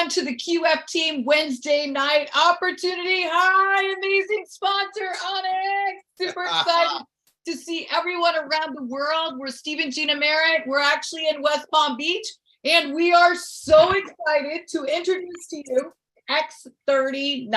on to the QF Team Wednesday night opportunity. Hi, amazing sponsor, Onyx. Super excited to see everyone around the world. We're Steve and Gina Merritt. We're actually in West Palm Beach, and we are so excited to introduce to you X39.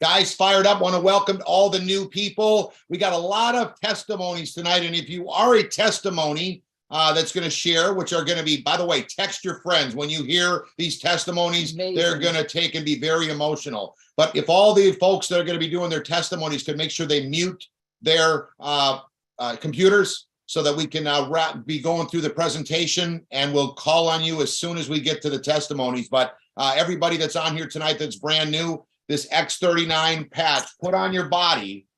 Guys, fired up. Want to welcome all the new people. We got a lot of testimonies tonight, and if you are a testimony that's going to share, which are going to be, by the way, text your friends. When you hear these testimonies, amazing. They're going to take and be very emotional. But if all the folks that are going to be doing their testimonies could make sure they mute their computers so that we can be going through the presentation, and we'll call on you as soon as we get to the testimonies. But everybody that's on here tonight that's brand new, this X39 patch, put on your body.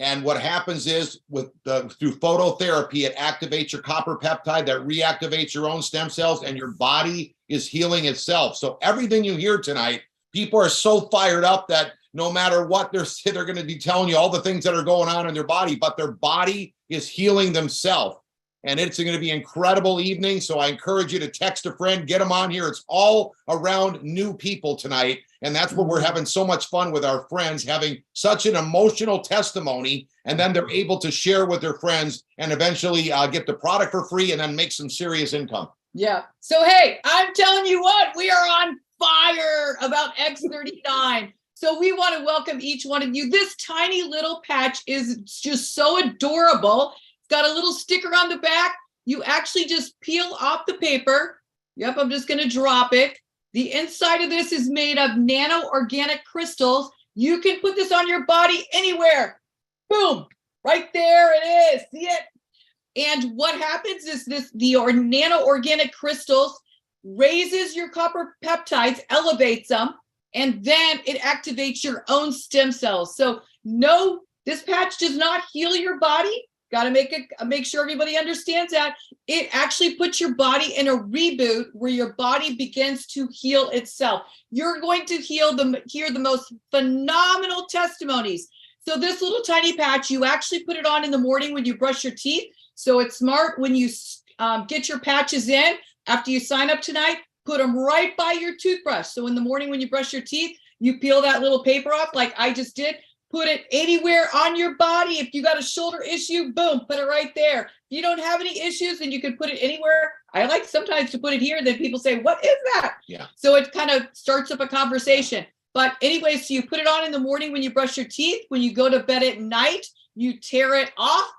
And what happens is through phototherapy, it activates your copper peptide that reactivates your own stem cells, and your body is healing itself. So everything you hear tonight, people are so fired up that no matter what they're going to be telling you all the things that are going on in their body, but their body is healing themselves. And it's going to be an incredible evening. So I encourage you to text a friend, get them on here. It's all around new people tonight. And that's what we're having so much fun with our friends, having such an emotional testimony. And then they're able to share with their friends and eventually get the product for free and then make some serious income. Yeah. So, hey, I'm telling you what, we are on fire about X39. So we want to welcome each one of you. This tiny little patch is just so adorable. Got a little sticker on the back. You actually just peel off the paper. Yep, I'm just going to drop it. The inside of this is made of nano organic crystals. You can put this on your body anywhere. Boom, right there it is. See it? And what happens is the nano organic crystals raises your copper peptides, elevates them, and then it activates your own stem cells. So no, this patch does not heal your body. Got to make sure everybody understands that. It actually puts your body in a reboot where your body begins to heal itself. You're going to hear the most phenomenal testimonies. So this little tiny patch, you actually put it on in the morning when you brush your teeth. So it's smart when you get your patches in. After you sign up tonight, put them right by your toothbrush. So in the morning when you brush your teeth, you peel that little paper off like I just did. Put it anywhere on your body. If you got a shoulder issue, boom, put it right there. If you don't have any issues, then you can put it anywhere. I like sometimes to put it here. Then people say, what is that? Yeah. So it kind of starts up a conversation. But anyway, so you put it on in the morning when you brush your teeth. When you go to bed at night, you tear it off.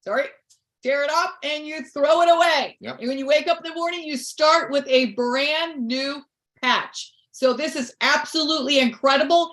Tear it off and you throw it away. Yep. And when you wake up in the morning, you start with a brand new patch. So this is absolutely incredible.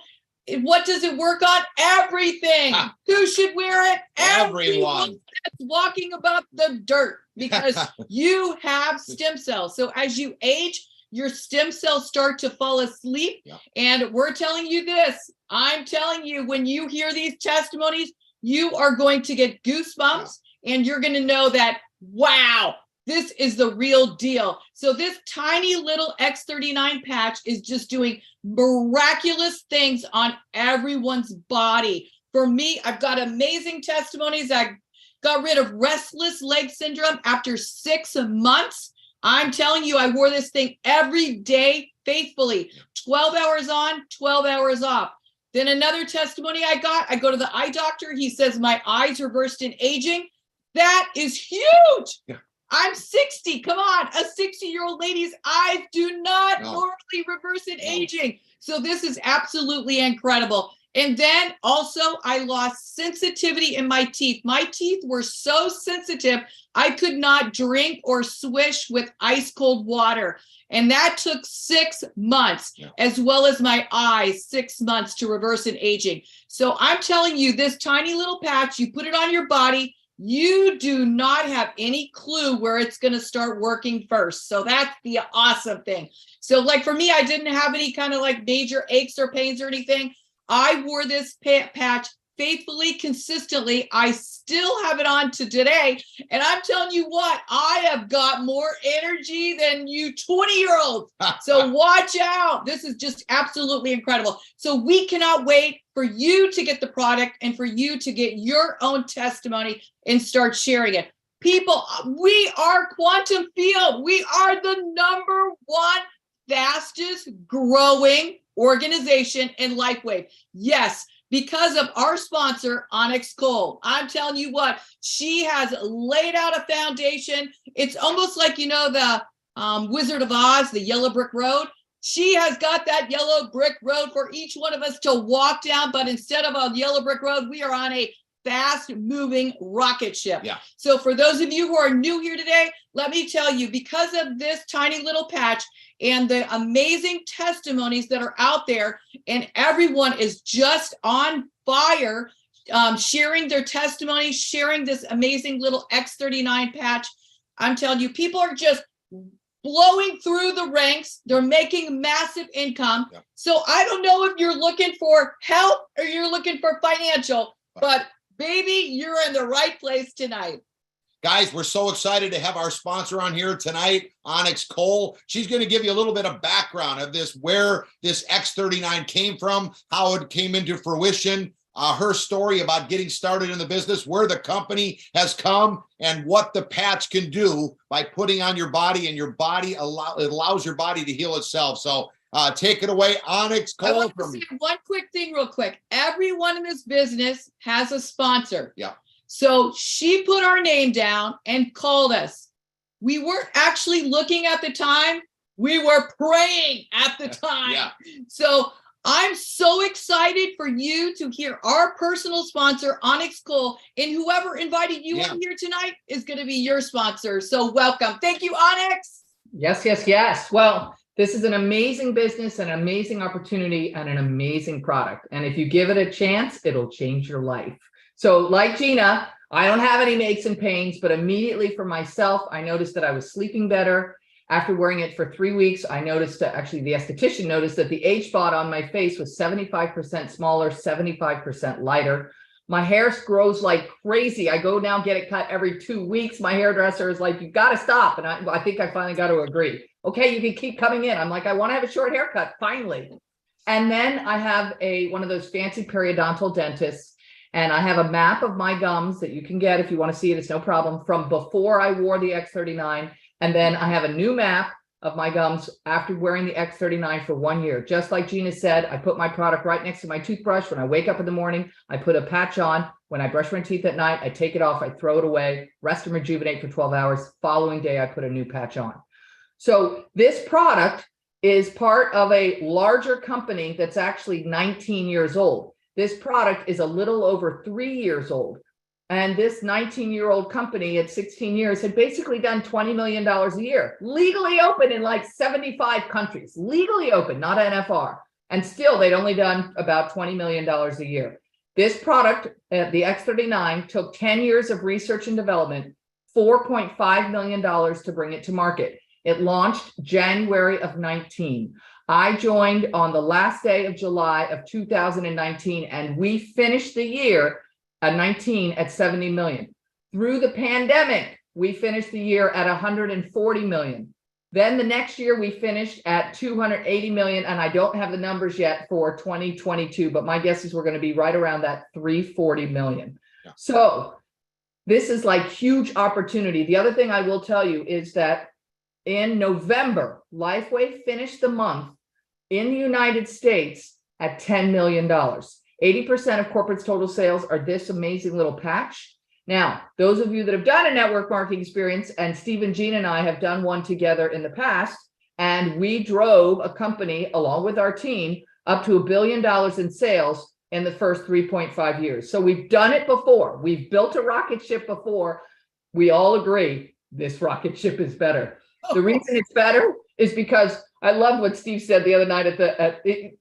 What does it work on? Everything. Who should wear it? Everyone that's walking above the dirt, because you have stem cells. So as you age, your stem cells start to fall asleep. Yeah. And we're telling you this. I'm telling you, when you hear these testimonies, you are going to get goosebumps, and you're going to know that, wow, this is the real deal. So this tiny little X39 patch is just doing miraculous things on everyone's body. For me, I've got amazing testimonies. I got rid of restless leg syndrome after 6 months. I'm telling you, I wore this thing every day faithfully. 12 hours on, 12 hours off. Then another testimony I go to the eye doctor. He says my eyes reversed in aging. That is huge. Yeah. I'm 60. Come on. A 60-year-old lady's eyes do not normally reverse in aging. So this is absolutely incredible. And then also I lost sensitivity in my teeth. My teeth were so sensitive, I could not drink or swish with ice cold water. And that took 6 months, as well as my eyes, 6 months to reverse in aging. So I'm telling you, this tiny little patch, you put it on your body, you do not have any clue where it's going to start working first. So that's the awesome thing. So like for me, I didn't have any kind of like major aches or pains or anything. I wore this patch faithfully, consistently. I still have it on to today. And I'm telling you what, I have got more energy than you 20-year-olds. So watch out. This is just absolutely incredible. So we cannot wait for you to get the product and for you to get your own testimony and start sharing it. People, we are Quantum Field. We are the #1 fastest growing organization in LifeWave. Yes, because of our sponsor, Onyx Cole. I'm telling you what, she has laid out a foundation. It's almost like, you know, the Wizard of Oz, the yellow brick road. She has got that yellow brick road for each one of us to walk down. But instead of a yellow brick road, we are on a fast moving rocket ship. Yeah. So for those of you who are new here today, let me tell you, because of this tiny little patch and the amazing testimonies that are out there, and everyone is just on fire, sharing their testimonies, sharing this amazing little X39 patch. I'm telling you, people are just blowing through the ranks. They're making massive income. Yep. So I don't know if you're looking for help or you're looking for financial, but baby, you're in the right place tonight. Guys, we're so excited to have our sponsor on here tonight, Onyx Cole. She's going to give you a little bit of background of this, where this X39 came from, how it came into fruition, her story about getting started in the business, where the company has come, and what the patch can do by putting on your body, and your body allows your body to heal itself. So take it away, Onyx Cole. I want to say one quick thing real quick. Everyone in this business has a sponsor. Yeah. So she put our name down and called us. We weren't actually looking at the time. We were praying at the time. Yeah. So I'm so excited for you to hear our personal sponsor, Onyx Cole, and whoever invited you on here tonight is going to be your sponsor. So welcome. Thank you, Onyx. Yes, yes, yes. Well, this is an amazing business, an amazing opportunity, and an amazing product. And if you give it a chance, it'll change your life. So like Gina, I don't have any aches and pains, but immediately for myself, I noticed that I was sleeping better. After wearing it for 3 weeks, I noticed that actually the esthetician noticed that the age spot on my face was 75% smaller, 75% lighter. My hair grows like crazy. I go now get it cut every 2 weeks. My hairdresser is like, you got to stop. And I think I finally got to agree. Okay, you can keep coming in. I'm like, I want to have a short haircut, finally. And then I have one of those fancy periodontal dentists. And I have a map of my gums that you can get if you want to see it. It's no problem, from before I wore the X39. And then I have a new map of my gums after wearing the X39 for 1 year. Just like Gina said, I put my product right next to my toothbrush. When I wake up in the morning, I put a patch on. When I brush my teeth at night, I take it off, I throw it away, rest and rejuvenate for 12 hours. Following day, I put a new patch on. So this product is part of a larger company that's actually 19 years old. This product is a little over 3 years old. And this 19-year-old company at 16 years had basically done $20 million a year, legally open in like 75 countries, legally open, not NFR. And still, they'd only done about $20 million a year. This product, the X39, took 10 years of research and development, $4.5 million to bring it to market. It launched January of 19. I joined on the last day of July of 2019, and we finished the year 19 at 70 million. Through the pandemic, we finished the year at 140 million. Then the next year we finished at 280 million, and I don't have the numbers yet for 2022, but my guess is we're going to be right around that 340 million. Yeah. So this is like huge opportunity. The other thing I will tell you is that in November, LifeWave finished the month in the United States at $10 million. 80% of corporate's total sales are this amazing little patch. Now, those of you that have done a network marketing experience, and Steve and Gina and I have done one together in the past, and we drove a company along with our team up to $1 billion in sales in the first 3.5 years. So we've done it before. We've built a rocket ship before. We all agree this rocket ship is better. The reason it's better is because I loved what Steve said the other night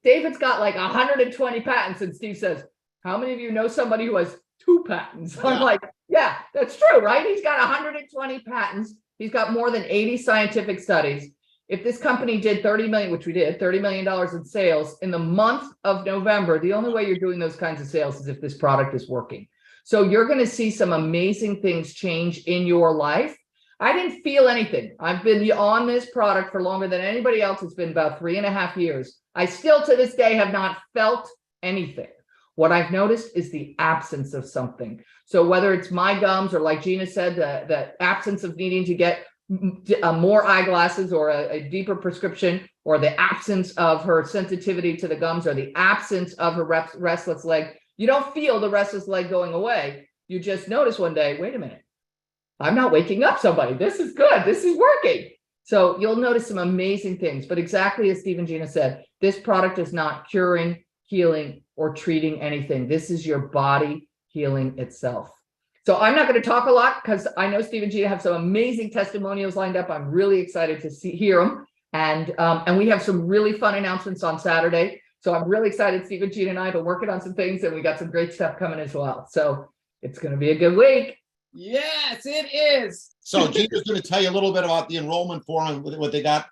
David's got like 120 patents, and Steve says, how many of you know somebody who has 2 patents? I'm like, yeah, that's true, right? He's got 120 patents. He's got more than 80 scientific studies. If this company did 30 million, which we did, $30 million in sales in the month of November, the only way you're doing those kinds of sales is if this product is working. So you're going to see some amazing things change in your life. I didn't feel anything. I've been on this product for longer than anybody else. It's been about 3.5 years. I still to this day have not felt anything. What I've noticed is the absence of something. So whether it's my gums or, like Gina said, the absence of needing to get more eyeglasses or a deeper prescription, or the absence of her sensitivity to the gums, or the absence of her restless leg. You don't feel the restless leg going away. You just notice one day, wait a minute, I'm not waking up somebody. This is good. This is working. So you'll notice some amazing things. But exactly as Steve and Gina said, this product is not curing, healing, or treating anything. This is your body healing itself. So I'm not going to talk a lot because I know Steve and Gina have some amazing testimonials lined up. I'm really excited to hear them. And we have some really fun announcements on Saturday. So I'm really excited. Steve and Gina and I have been working on some things, and we got some great stuff coming as well. So it's going to be a good week. Yes, it is. So Gina's going to tell you a little bit about the enrollment form and what they got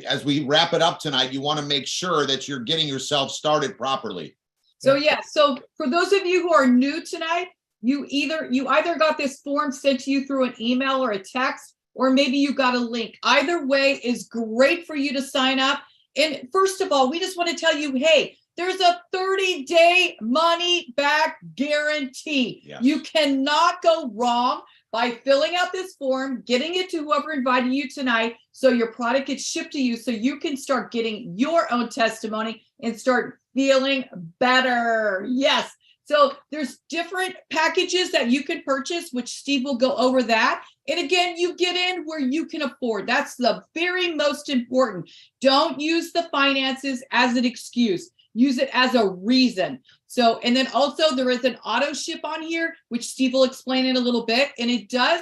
as we wrap it up tonight. You want to make sure that you're getting yourself started properly. So so for those of you who are new tonight, you either got this form sent to you through an email or a text, or maybe you got a link. Either way is great for you to sign up. And first of all, we just want to tell you, hey, there's a 30-day money back guarantee. Yes. You cannot go wrong by filling out this form, getting it to whoever invited you tonight, so your product gets shipped to you, so you can start getting your own testimony and start feeling better. Yes. So there's different packages that you can purchase, which Steve will go over that. And again, you get in where you can afford. That's the very most important. Don't use the finances as an excuse. Use it as a reason. So, and then also there is an auto ship on here, which Steve will explain in a little bit. And it does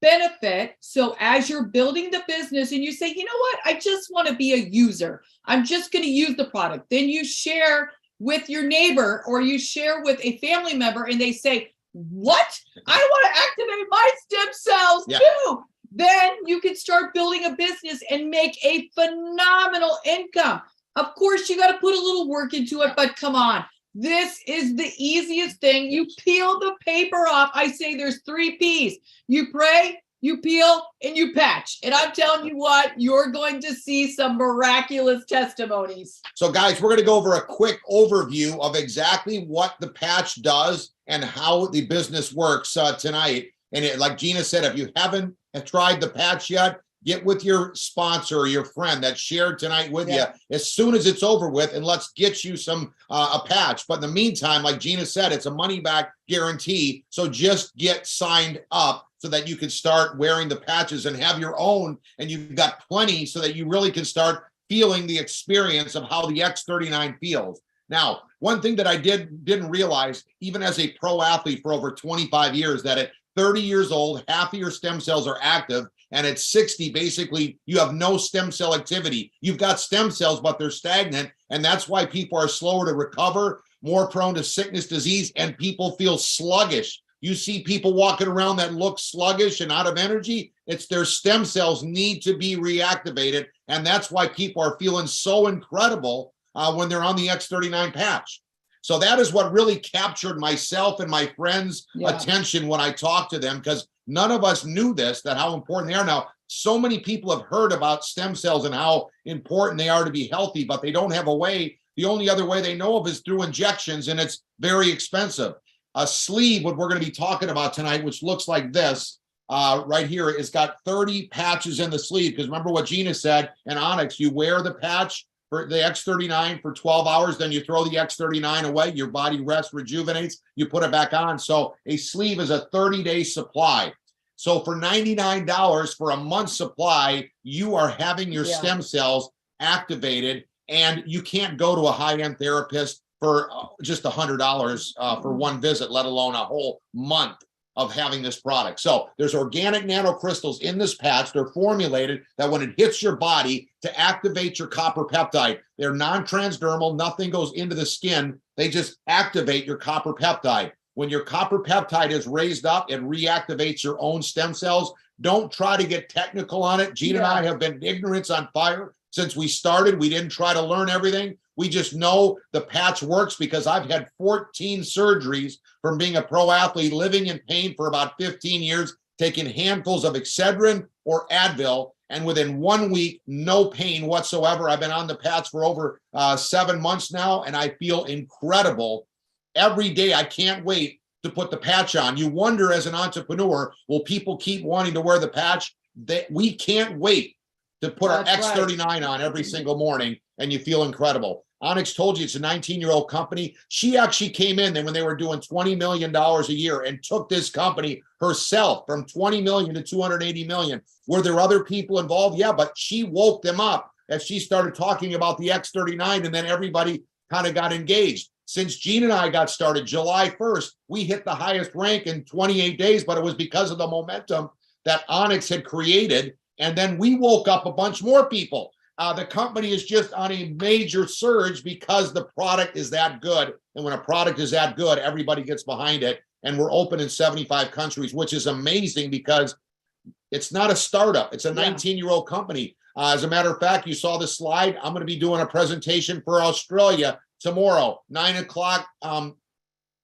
benefit. So as you're building the business and you say, you know what, I just want to be a user. I'm just going to use the product. Then you share with your neighbor or you share with a family member and they say, what? I want to activate my stem cells too. Then you can start building a business and make a phenomenal income. Of course, you got to put a little work into it, but come on. This is the easiest thing. You peel the paper off. I say there's 3 P's. You pray, you peel, and you patch. And I'm telling you what, you're going to see some miraculous testimonies. So guys, we're going to go over a quick overview of exactly what the patch does and how the business works tonight. And like Gina said, if you haven't tried the patch yet, get with your sponsor or your friend that shared tonight with you as soon as it's over with, and let's get you some a patch. But in the meantime, like Gina said, it's a money back guarantee. So just get signed up so that you can start wearing the patches and have your own, and you've got plenty so that you really can start feeling the experience of how the X39 feels. Now, one thing that I didn't realize, even as a pro athlete for over 25 years, that at 30 years old, half of your stem cells are active. And at 60, basically, you have no stem cell activity. You've got stem cells, but they're stagnant. And that's why people are slower to recover, more prone to sickness, disease, and people feel sluggish. You see people walking around that look sluggish and out of energy. It's their stem cells need to be reactivated. And that's why people are feeling so incredible when they're on the X39 patch. So that is what really captured myself and my friends' attention when I talked to them, because none of us knew this, that how important they are. Now, so many people have heard about stem cells and how important they are to be healthy, but they don't have a way. The only other way they know of is through injections, and it's very expensive. A sleeve, what we're going to be talking about tonight, which looks like this right here, it's got 30 patches in the sleeve. Because remember what Gina said, and Onyx, you wear the patch for the X39 for 12 hours, then you throw the X39 away, your body rests, rejuvenates, you put it back on. So a sleeve is a 30-day supply. So for $99 for a month's supply, you are having your stem cells activated, and you can't go to a high-end therapist for just $100 for one visit, let alone a whole month of having this product. So there's organic nanocrystals in this patch. They're formulated that when it hits your body to activate your copper peptide. They're non-transdermal, nothing goes into the skin. They just activate your copper peptide. When your copper peptide is raised up, it reactivates your own stem cells. Don't try to get technical on it. Gina and I have been ignorance on fire since we started. We didn't try to learn everything. We just know the patch works because I've had 14 surgeries from being a pro athlete, living in pain for about 15 years, taking handfuls of Excedrin or Advil, and within 1 week, no pain whatsoever. I've been on the patch for over 7 months now, and I feel incredible. Every day, I can't wait to put the patch on. You wonder as an entrepreneur, will people keep wanting to wear the patch? We can't wait to put our That's right. X39 on every single morning, and you feel incredible. Onyx told you it's a 19-year-old company. She actually came in then when they were doing $20 million a year and took this company herself from 20 million to 280 million. Were there other people involved? Yeah, but she woke them up as she started talking about the X39, and then everybody kind of got engaged. Since Gene and I got started July 1st, we hit the highest rank in 28 days, but it was because of the momentum that Onyx had created. And then we woke up a bunch more people. The company is just on a major surge because the product is that good. And when a product is that good, everybody gets behind it. And we're open in 75 countries, which is amazing because it's not a startup. It's a 19-year-old company. As a matter of fact, you saw the slide. I'm going to be doing a presentation for Australia tomorrow, 9 o'clock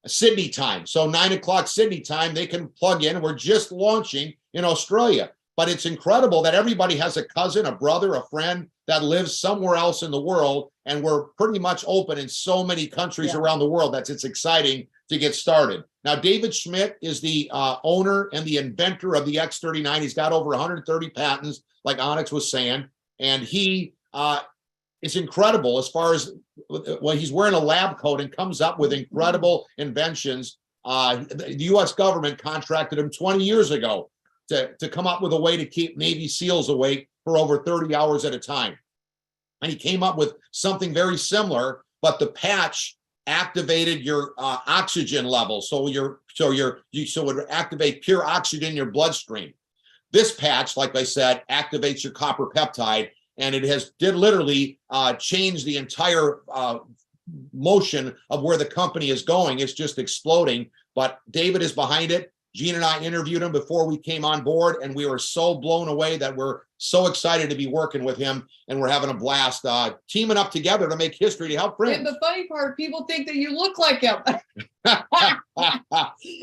Sydney time. So 9 o'clock Sydney time, they can plug in. We're just launching in Australia. But it's incredible that everybody has a cousin, a brother, a friend that lives somewhere else in the world. And we're pretty much open in so many countries around the world that it's exciting to get started. Now, David Schmidt is the owner and the inventor of the X39. He's got over 130 patents, like Onyx was saying. And he is incredible as far as when he's wearing a lab coat and comes up with incredible inventions. The U.S. government contracted him 20 years ago to come up with a way to keep Navy SEALs awake for over 30 hours at a time. And he came up with something very similar, but the patch activated your oxygen levels. So it would activate pure oxygen in your bloodstream. This patch, like I said, activates your copper peptide, and it did literally change the entire motion of where the company is going. It's just exploding, but David is behind it. Gene and I interviewed him before we came on board, and we were so blown away that we're so excited to be working with him, and we're having a blast teaming up together to make history to help friends. And the funny part, people think that you look like him.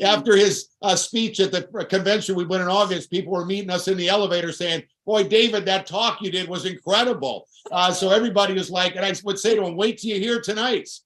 After his speech at the convention we went in August, people were meeting us in the elevator saying, boy, David, that talk you did was incredible. So everybody was like, and I would say to him, wait till you hear tonight's.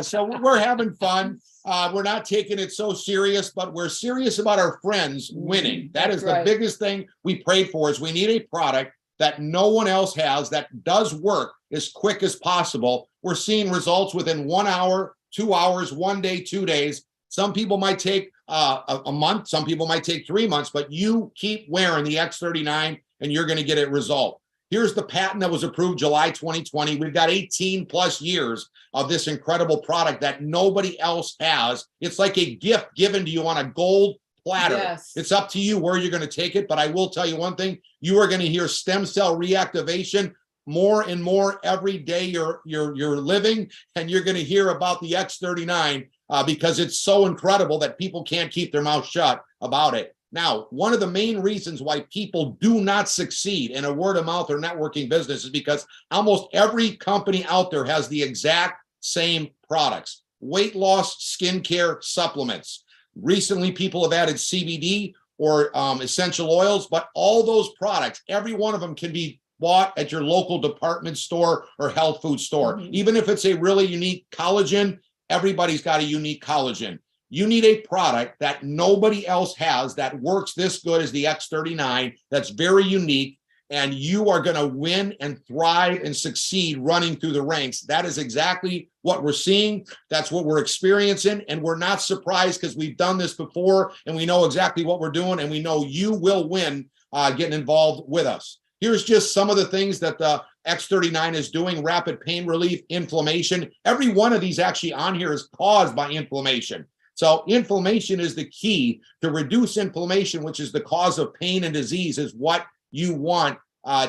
So we're having fun. We're not taking it so serious, but we're serious about our friends winning. That is the biggest thing we prayed for, is we need a product that no one else has that does work as quick as possible. We're seeing results within 1 hour, 2 hours, 1 day, 2 days. Some people might take a month. Some people might take 3 months, but you keep wearing the X39 and you're going to get a result. Here's the patent that was approved July 2020. We've got 18 plus years of this incredible product that nobody else has. It's like a gift given to you on a gold platter. Yes. It's up to you where you're going to take it. But I will tell you one thing, you are going to hear stem cell reactivation more and more every day you're living, and you're going to hear about the X39 because it's so incredible that people can't keep their mouth shut about it. Now, one of the main reasons why people do not succeed in a word of mouth or networking business is because almost every company out there has the exact same products: weight loss, skincare, supplements. Recently, people have added CBD or essential oils, but all those products, every one of them can be bought at your local department store or health food store. Even if it's a really unique collagen, everybody's got a unique collagen. You need a product that nobody else has that works this good as the X39, that's very unique, and you are going to win and thrive and succeed running through the ranks. That is exactly what we're seeing. That's what we're experiencing, and we're not surprised because we've done this before, and we know exactly what we're doing, and we know you will win getting involved with us. Here's just some of the things that the X39 is doing: rapid pain relief, inflammation. Every one of these actually on here is caused by inflammation. So inflammation is the key. To reduce inflammation, which is the cause of pain and disease, is what you want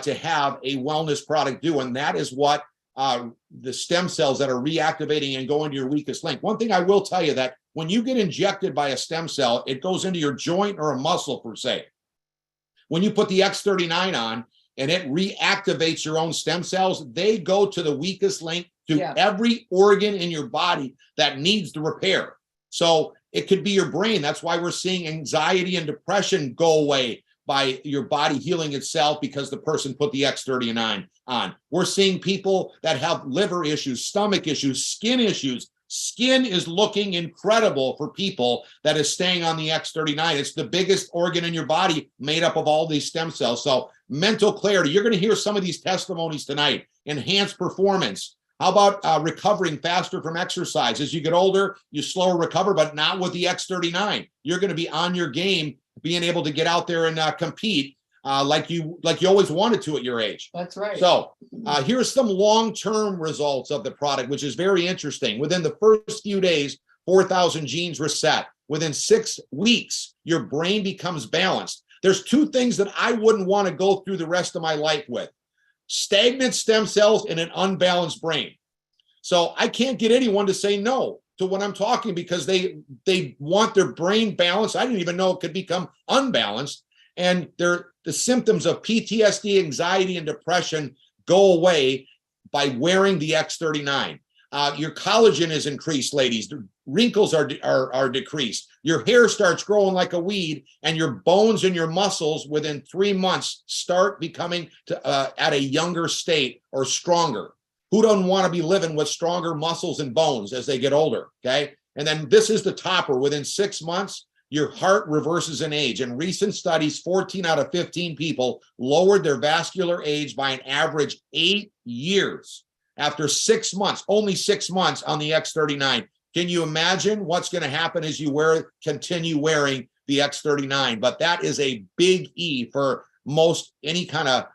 to have a wellness product do. And that is what the stem cells that are reactivating and going to your weakest link. One thing I will tell you, that when you get injected by a stem cell, it goes into your joint or a muscle per se. When you put the X39 on and it reactivates your own stem cells, they go to the weakest link to every organ in your body that needs the repair. So it could be your brain. That's why we're seeing anxiety and depression go away by your body healing itself because the person put the X39 on. We're seeing people that have liver issues, stomach issues, skin issues, Skin is looking incredible for people that is staying on the X39. It's the biggest organ in your body made up of all these stem cells. So mental clarity, you're going to hear some of these testimonies tonight. Enhanced performance. How about recovering faster from exercise? As you get older, you slower recover, but not with the X39. You're going to be on your game, being able to get out there and compete like you always wanted to at your age. That's right. So here's some long-term results of the product, which is very interesting. Within the first few days, 4,000 genes reset. Within 6 weeks, your brain becomes balanced. There's two things that I wouldn't want to go through the rest of my life with: stagnant stem cells and an unbalanced brain. So I can't get anyone to say no to what I'm talking, because they want their brain balanced. I didn't even know it could become unbalanced. And the symptoms of PTSD, anxiety, and depression go away by wearing the X39. Your collagen is increased, ladies. The wrinkles are decreased. Your hair starts growing like a weed, and your bones and your muscles within 3 months start becoming at a younger state or stronger. Who doesn't want to be living with stronger muscles and bones as they get older? Okay. And then this is the topper. Within 6 months, your heart reverses in age. In recent studies, 14 out of 15 people lowered their vascular age by an average 8 years after 6 months, only 6 months on the X39. Can you imagine what's going to happen as you continue wearing the X39? But that is a big E for most any kind of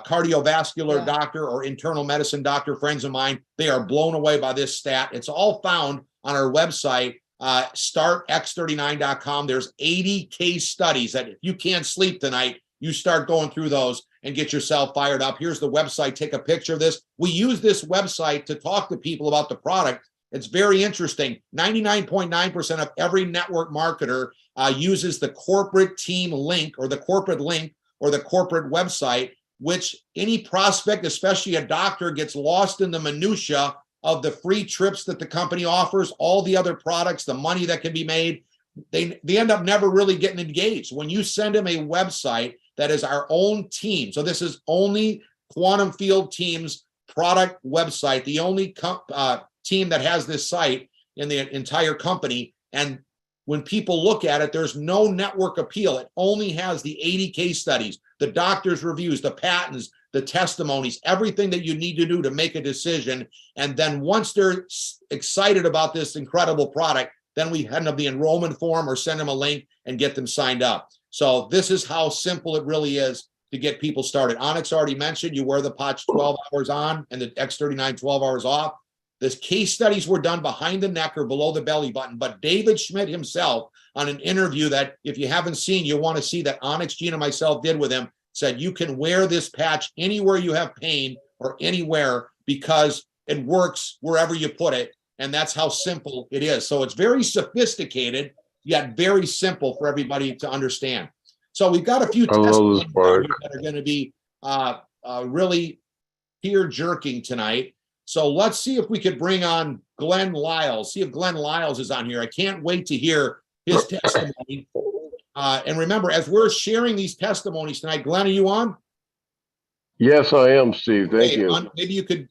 cardiovascular doctor or internal medicine doctor, friends of mine. They are blown away by this stat. It's all found on our website, startx39.com. There's 80 case studies that if you can't sleep tonight, you start going through those and get yourself fired up. Here's the website. Take a picture of this. We use this website to talk to people about the product. It's very interesting. 99.9% of every network marketer uses the corporate team link or the corporate link or the corporate website, which any prospect, especially a doctor, gets lost in the minutia of the free trips that the company offers, all the other products, the money that can be made. They end up never really getting engaged. When you send them a website that is our own team, so this is only Quantum Field Team's product website, the only team that has this site in the entire company. And when people look at it, there's no network appeal. It only has the 80 case studies, the doctor's reviews, the patents, the testimonies, everything that you need to do to make a decision. And then once they're excited about this incredible product, then we hand them the enrollment form or send them a link and get them signed up. So this is how simple it really is to get people started. Onyx already mentioned you wear the patch 12 hours on and the X39 12 hours off. The case studies were done behind the neck or below the belly button, but David Schmidt himself, on an interview that if you haven't seen, you'll want to see, that Onyx, Gina, and myself did with him, said you can wear this patch anywhere you have pain or anywhere because it works wherever you put it. And that's how simple it is. So it's very sophisticated, yet very simple for everybody to understand. So we've got a few testimonies that are going to be really tear-jerking tonight. So let's see if we could bring on Glenn Lyles, see if Glenn Lyles is on here. I can't wait to hear his testimony. And remember, as we're sharing these testimonies tonight, Glenn, are you on? Yes, I am, Steve. Thank you. Maybe you could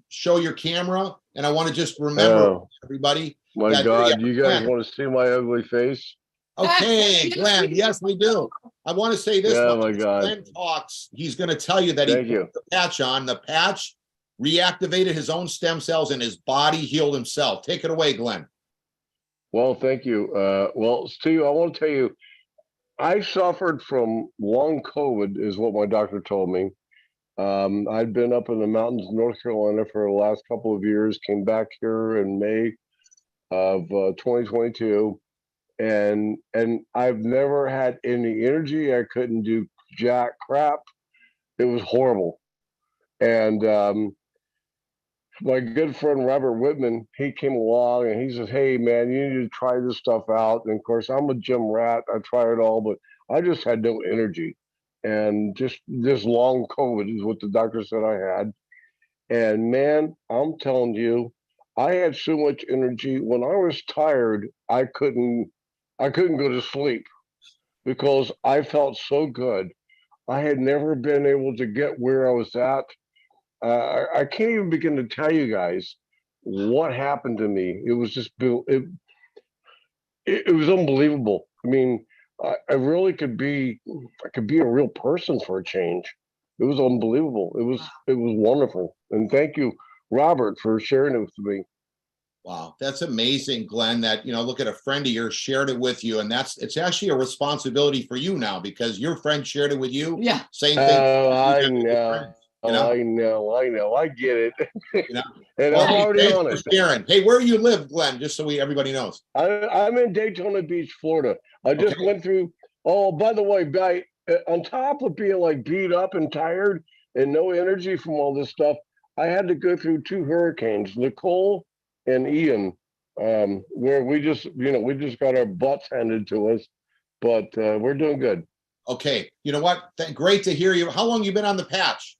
show your camera. And I want to just remember everybody. My God, you guys want to see my ugly face? Okay, Glenn. Yes, we do. I want to say this. Yeah, my God. Glenn talks. He's going to tell you that he put the patch on. The patch reactivated his own stem cells and his body healed himself. Take it away, Glenn. Well, thank you. Well, Steve, I want to tell you, I suffered from long COVID, is what my doctor told me. I'd been up in the mountains of North Carolina for the last couple of years, came back here in May of 2022, and I've never had any energy. I couldn't do jack crap. It was horrible. And my good friend Robert Whitman, he came along and he says, "Hey man, you need to try this stuff out." And of course, I'm a gym rat. I try it all, but I just had no energy. And just this long COVID is what the doctor said I had. And man, I'm telling you, I had so much energy. When I was tired, I couldn't go to sleep because I felt so good. I had never been able to get where I was at. I can't even begin to tell you guys what happened to me. It was just it was unbelievable. I mean, I really I could be a real person for a change. It was unbelievable. It was wonderful. And thank you, Robert, for sharing it with me. Wow, that's amazing, Glenn, that, look at a friend of yours shared it with you, and it's actually a responsibility for you now because your friend shared it with you. Yeah. Same thing. I know. I know. I get it. And Well, I'm hey, already thanks on for it. sharing. Hey, where you live, Glenn, just so everybody knows. I'm in Daytona Beach, Florida. I just went through. Oh, by the way, on top of being like beat up and tired and no energy from all this stuff, I had to go through 2 hurricanes, Nicole and Ian, where we just got our butts handed to us, but we're doing good. Okay, you know what? Great to hear you. How long you been on the patch?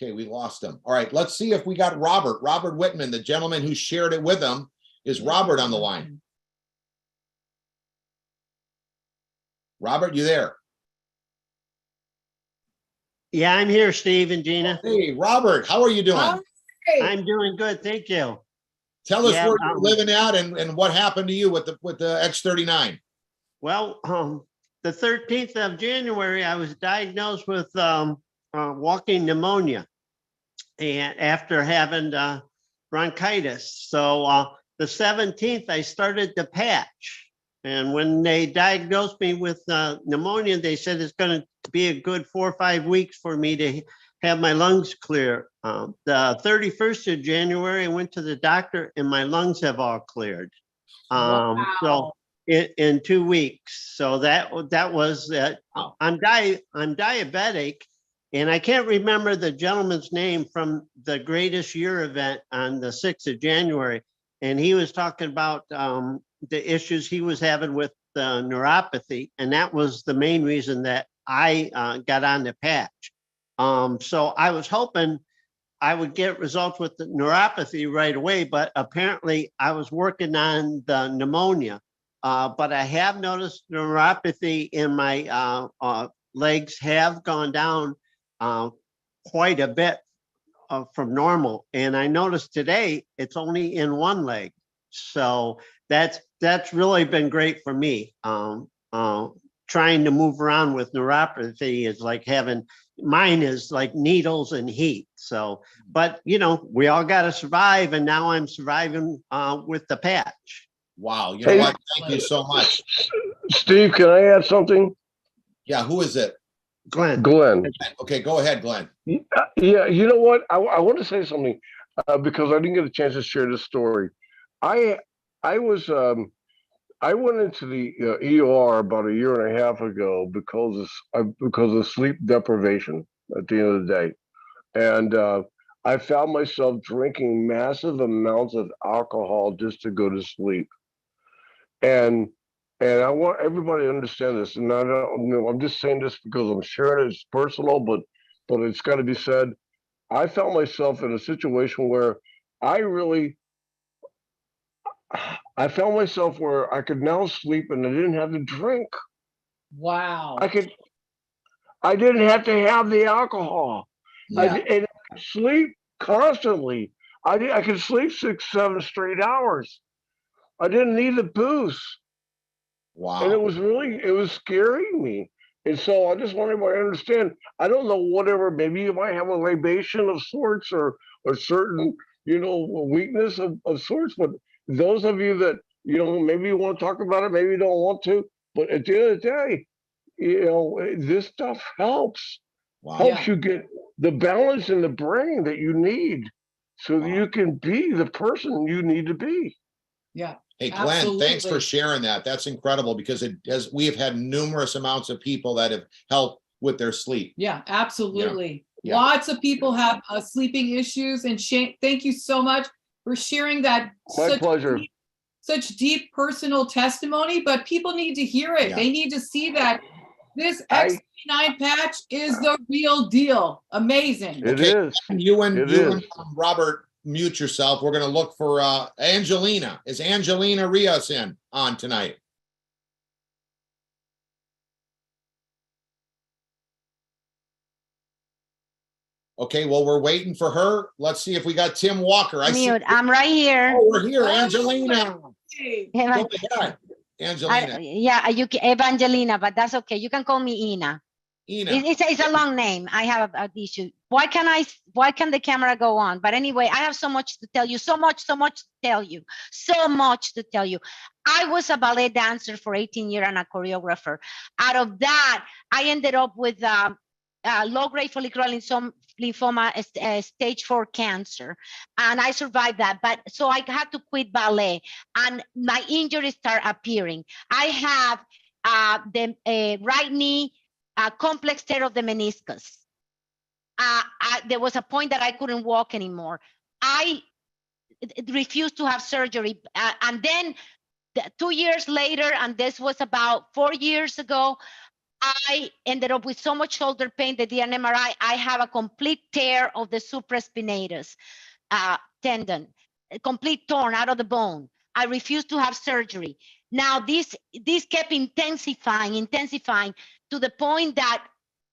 Okay, we lost him. All right, let's see if we got Robert Whitman, the gentleman who shared it with him. Is Robert on the line? Robert, you there? Yeah, I'm here, Steve and Gina. Hey, Robert, how are you doing? Hey. I'm doing good, thank you. Tell us where you're living at and what happened to you with the X39. Well, the 13th of January, I was diagnosed with walking pneumonia, and after having bronchitis. So the 17th, I started the patch. And when they diagnosed me with pneumonia, they said it's going to be a good 4 or 5 weeks for me to have my lungs clear. The 31st of January, I went to the doctor and my lungs have all cleared. Wow. So in 2 weeks. So that was that. I'm diabetic, and I can't remember the gentleman's name from the Greatest Year event on the 6th of January. And he was talking about the issues he was having with neuropathy. And that was the main reason that I got on the patch. So I was hoping I would get results with the neuropathy right away, but apparently I was working on the pneumonia. But I have noticed neuropathy in my legs have gone down quite a bit from normal. And I noticed today it's only in one leg. So that's really been great for me. Trying to move around with neuropathy is like mine is like needles and heat. So, but we all got to survive. And now I'm surviving with the patch. Wow. You know what? Thank you so much. Steve, can I add something? Yeah. Who is it? Glenn. Okay. Go ahead, Glenn. Yeah. You know what? I want to say something because I didn't get a chance to share this story. I went into the ER about a year and a half ago because of sleep deprivation at the end of the day. And I found myself drinking massive amounts of alcohol just to go to sleep. And I want everybody to understand this. And I don't, I'm just saying this because I'm sharing it. It's personal, but it's got to be said. I found myself in a situation where I found myself where I could now sleep and I didn't have to drink. Wow. I didn't have to have the alcohol. Yeah. And I could sleep constantly. I could sleep 6, 7 straight hours. I didn't need the booze. Wow. And it was scaring me. And so I just want everybody to understand, I don't know, whatever, maybe you might have a libation of sorts or a certain, weakness of sorts, but those of you that, maybe you want to talk about it, maybe you don't want to, but at the end of the day, this stuff helps. Wow. Helps you get the balance in the brain that you need so that you can be the person you need to be. Yeah. Hey, Glenn, Absolutely. Thanks for sharing that. That's incredible because we have had numerous amounts of people that have helped with their sleep. Yeah, absolutely. Yeah. Lots of people have sleeping issues, and Shane, thank you so much for sharing that. My pleasure. Such deep personal testimony, but people need to hear it. Yeah. They need to see that this X39 patch is the real deal. Amazing. It is. You and Robert mute yourself. We're going to look for Angelina. Is Angelina Rios on tonight? Okay, well, we're waiting for her. Let's see if we got Tim Walker. I see. Mute. I'm right here. Oh, we're here, Angelina. Hey, Eva- Go ahead, Angelina. yeah, you can, Evangelina, but that's okay. You can call me Ina. Ina. It's a long name. I have an issue. Why can the camera go on? But anyway, I have so much to tell you, so much to tell you, so much to tell you. I was a ballet dancer for 18 years and a choreographer. Out of that, I ended up with low-grade follicular lymphoma, stage 4 cancer, and I survived that. But so I had to quit ballet, and my injuries start appearing. I have the right knee complex tear of the meniscus. There was a point that I couldn't walk anymore. I refused to have surgery, and then 2 years later, and this was about 4 years ago, I ended up with so much shoulder pain that the MRI, I have a complete tear of the supraspinatus tendon, a complete torn out of the bone. I refused to have surgery. Now this kept intensifying to the point that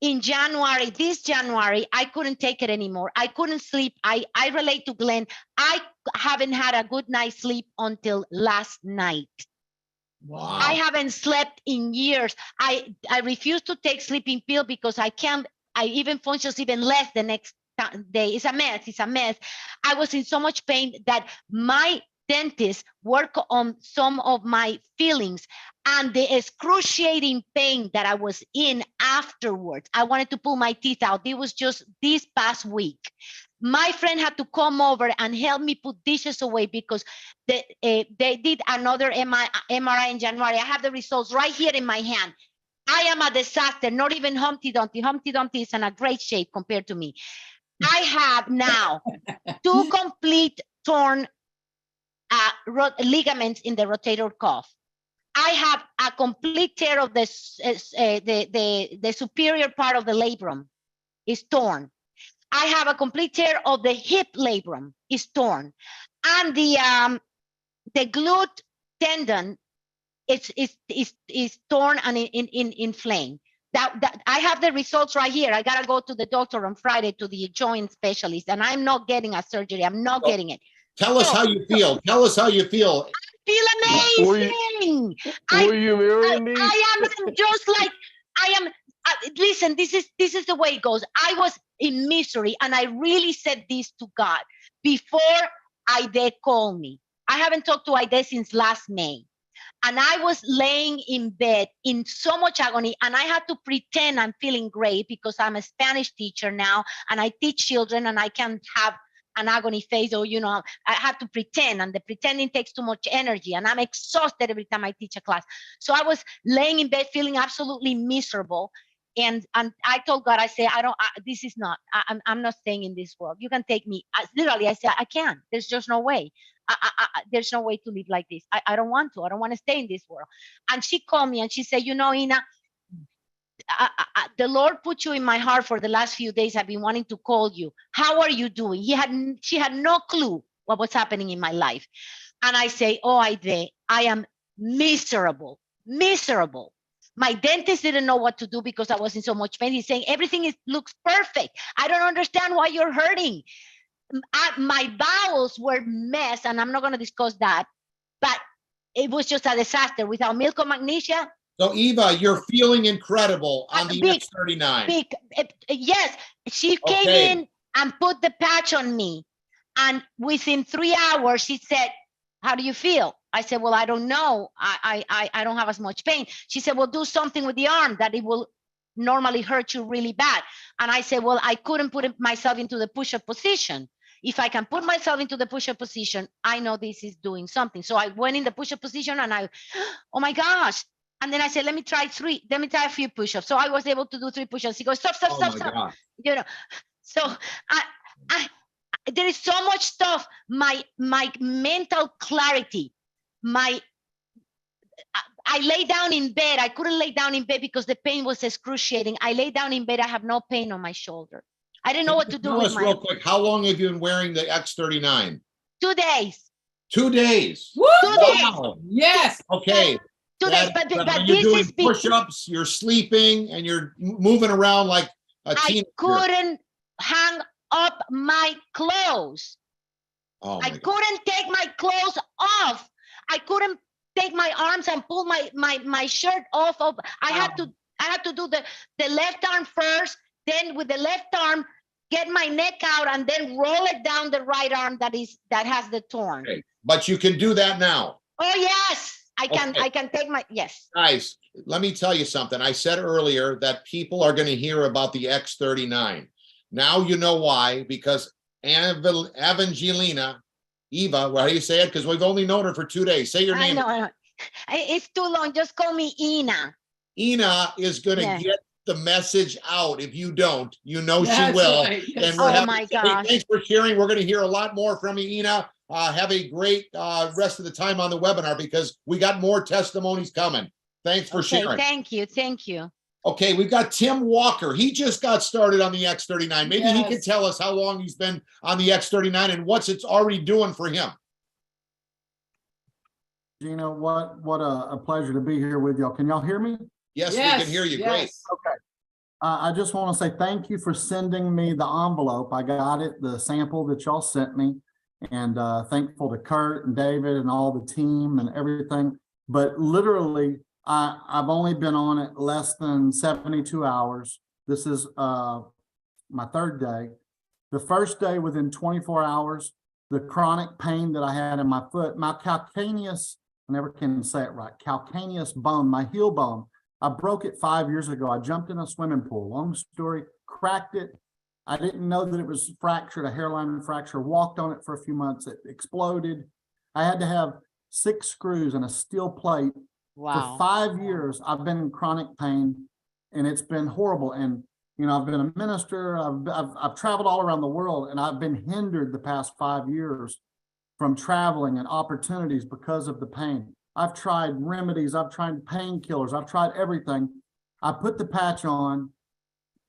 in this January, I couldn't take it anymore. I couldn't sleep. I relate to Glenn. I haven't had a good night's sleep until last night. Wow. I haven't slept in years. I refuse to take sleeping pill because I even function even less the next day. It's a mess. I was in so much pain that my dentist worked on some of my feelings, and the excruciating pain that I was in afterwards. I wanted to pull my teeth out. It was just this past week. My friend had to come over and help me put dishes away because they did another MRI in January. I have the results right here in my hand. I am a disaster, not even Humpty Dumpty. Humpty Dumpty is in a great shape compared to me. I have now 2 complete torn ligaments in the rotator cuff. I have a complete tear of the superior part of the labrum is torn. I have a complete tear of the hip labrum is torn, and the glute tendon is torn and inflamed. That I have the results right here. I gotta go to the doctor on Friday to the joint specialist, and I'm not getting a surgery. I'm not getting it. Tell us how you feel. Tell us how you feel. I feel amazing. Will you marry me? I am just like I am. Listen, this is the way it goes. I was in misery, and I really said this to God before Aide called me. I haven't talked to Aide since last May. And I was laying in bed in so much agony, and I had to pretend I'm feeling great because I'm a Spanish teacher now, and I teach children, and I can't have an agony phase, or I have to pretend, and the pretending takes too much energy, and I'm exhausted every time I teach a class. So I was laying in bed feeling absolutely miserable, and I told God, I say, this is not, I'm not staying in this world. You can take me. Literally, I said, I can't. There's just no way. There's no way to live like this. I don't want to. I don't want to stay in this world. And she called me and she said, Ina, the Lord put you in my heart for the last few days. I've been wanting to call you. How are you doing? She had no clue what was happening in my life. And I say, oh, I am miserable. My dentist didn't know what to do because I was in so much pain. He's saying everything looks perfect. I don't understand why you're hurting. My bowels were mess, and I'm not going to discuss that, but it was just a disaster without milk or magnesia. So Eva, you're feeling incredible on the X39. Yes, she came in and put the patch on me, and within 3 hours she said, how do you feel? I said, well, I don't know. I don't have as much pain. She said, well, do something with the arm that it will normally hurt you really bad. And I said, well, I couldn't put myself into the push-up position. If I can put myself into the push-up position, I know this is doing something. So I went in the push-up position, and oh my gosh. And then I said, let me try a few push-ups. So I was able to do 3 push-ups. He goes, stop. So there is so much stuff. My mental clarity, I lay down in bed. I couldn't lay down in bed because the pain was excruciating. I lay down in bed. I have no pain on my shoulder. I didn't know what to do with my. Real quick, how long have you been wearing the X39? 2 days. 2 days. Woo! 2 Wow. days. Yes. Okay. 2 days, but you're doing push-ups, you're sleeping, and you're moving around like a teenager. I couldn't hang up my clothes. Oh I my God. couldn't take my clothes off. I couldn't take my arms and pull my shirt off of. I had to do the left arm first, then with the left arm get my neck out and then roll it down the right arm that has the torn. Okay. But you can do that now. Oh yes, I can. Okay. I can take my yes. Guys, let me tell you something. I said earlier that people are going to hear about the X39. Now you know why, because Evangelina, Eva, how do you say it? Because we've only known her for 2 days. Say your I name. know. It's too long. Just call me Ina. Ina is going to Yeah. get the message out. If you don't, you know she That's will. right. Yes. And we're Oh having, my hey, gosh. thanks for sharing. We're going to hear a lot more from you, Ina. Have a great rest of the time on the webinar because we got more testimonies coming. Thanks for Okay, sharing. thank you. Thank you. Okay, we've got Tim Walker. He just got started on the X39. Maybe he can Yes. tell us how long he's been on the X39 and what's it's already doing for him. Gina, what a pleasure to be here with y'all. Can y'all hear me? Yes, we can hear you. Great. Yes. I just want to say thank you for sending me the envelope. I got it, the sample that y'all sent me, and thankful to Kurt and David and all the team and everything. But literally, I've only been on it less than 72 hours. This is my third day. The first day, within 24 hours, the chronic pain that I had in my foot, my calcaneus, I never can say it right, calcaneus bone, my heel bone, I broke it 5 years ago. I jumped in a swimming pool. Long story, cracked it. I didn't know that it was fractured, a hairline fracture, walked on it for a few months. It exploded. I had to have 6 screws and a steel plate. Wow. For 5 years, I've been in chronic pain and it's been horrible. And, you know, I've been a minister, I've traveled all around the world and I've been hindered the past 5 years from traveling and opportunities because of the pain. I've tried remedies, I've tried painkillers, I've tried everything. I put the patch on.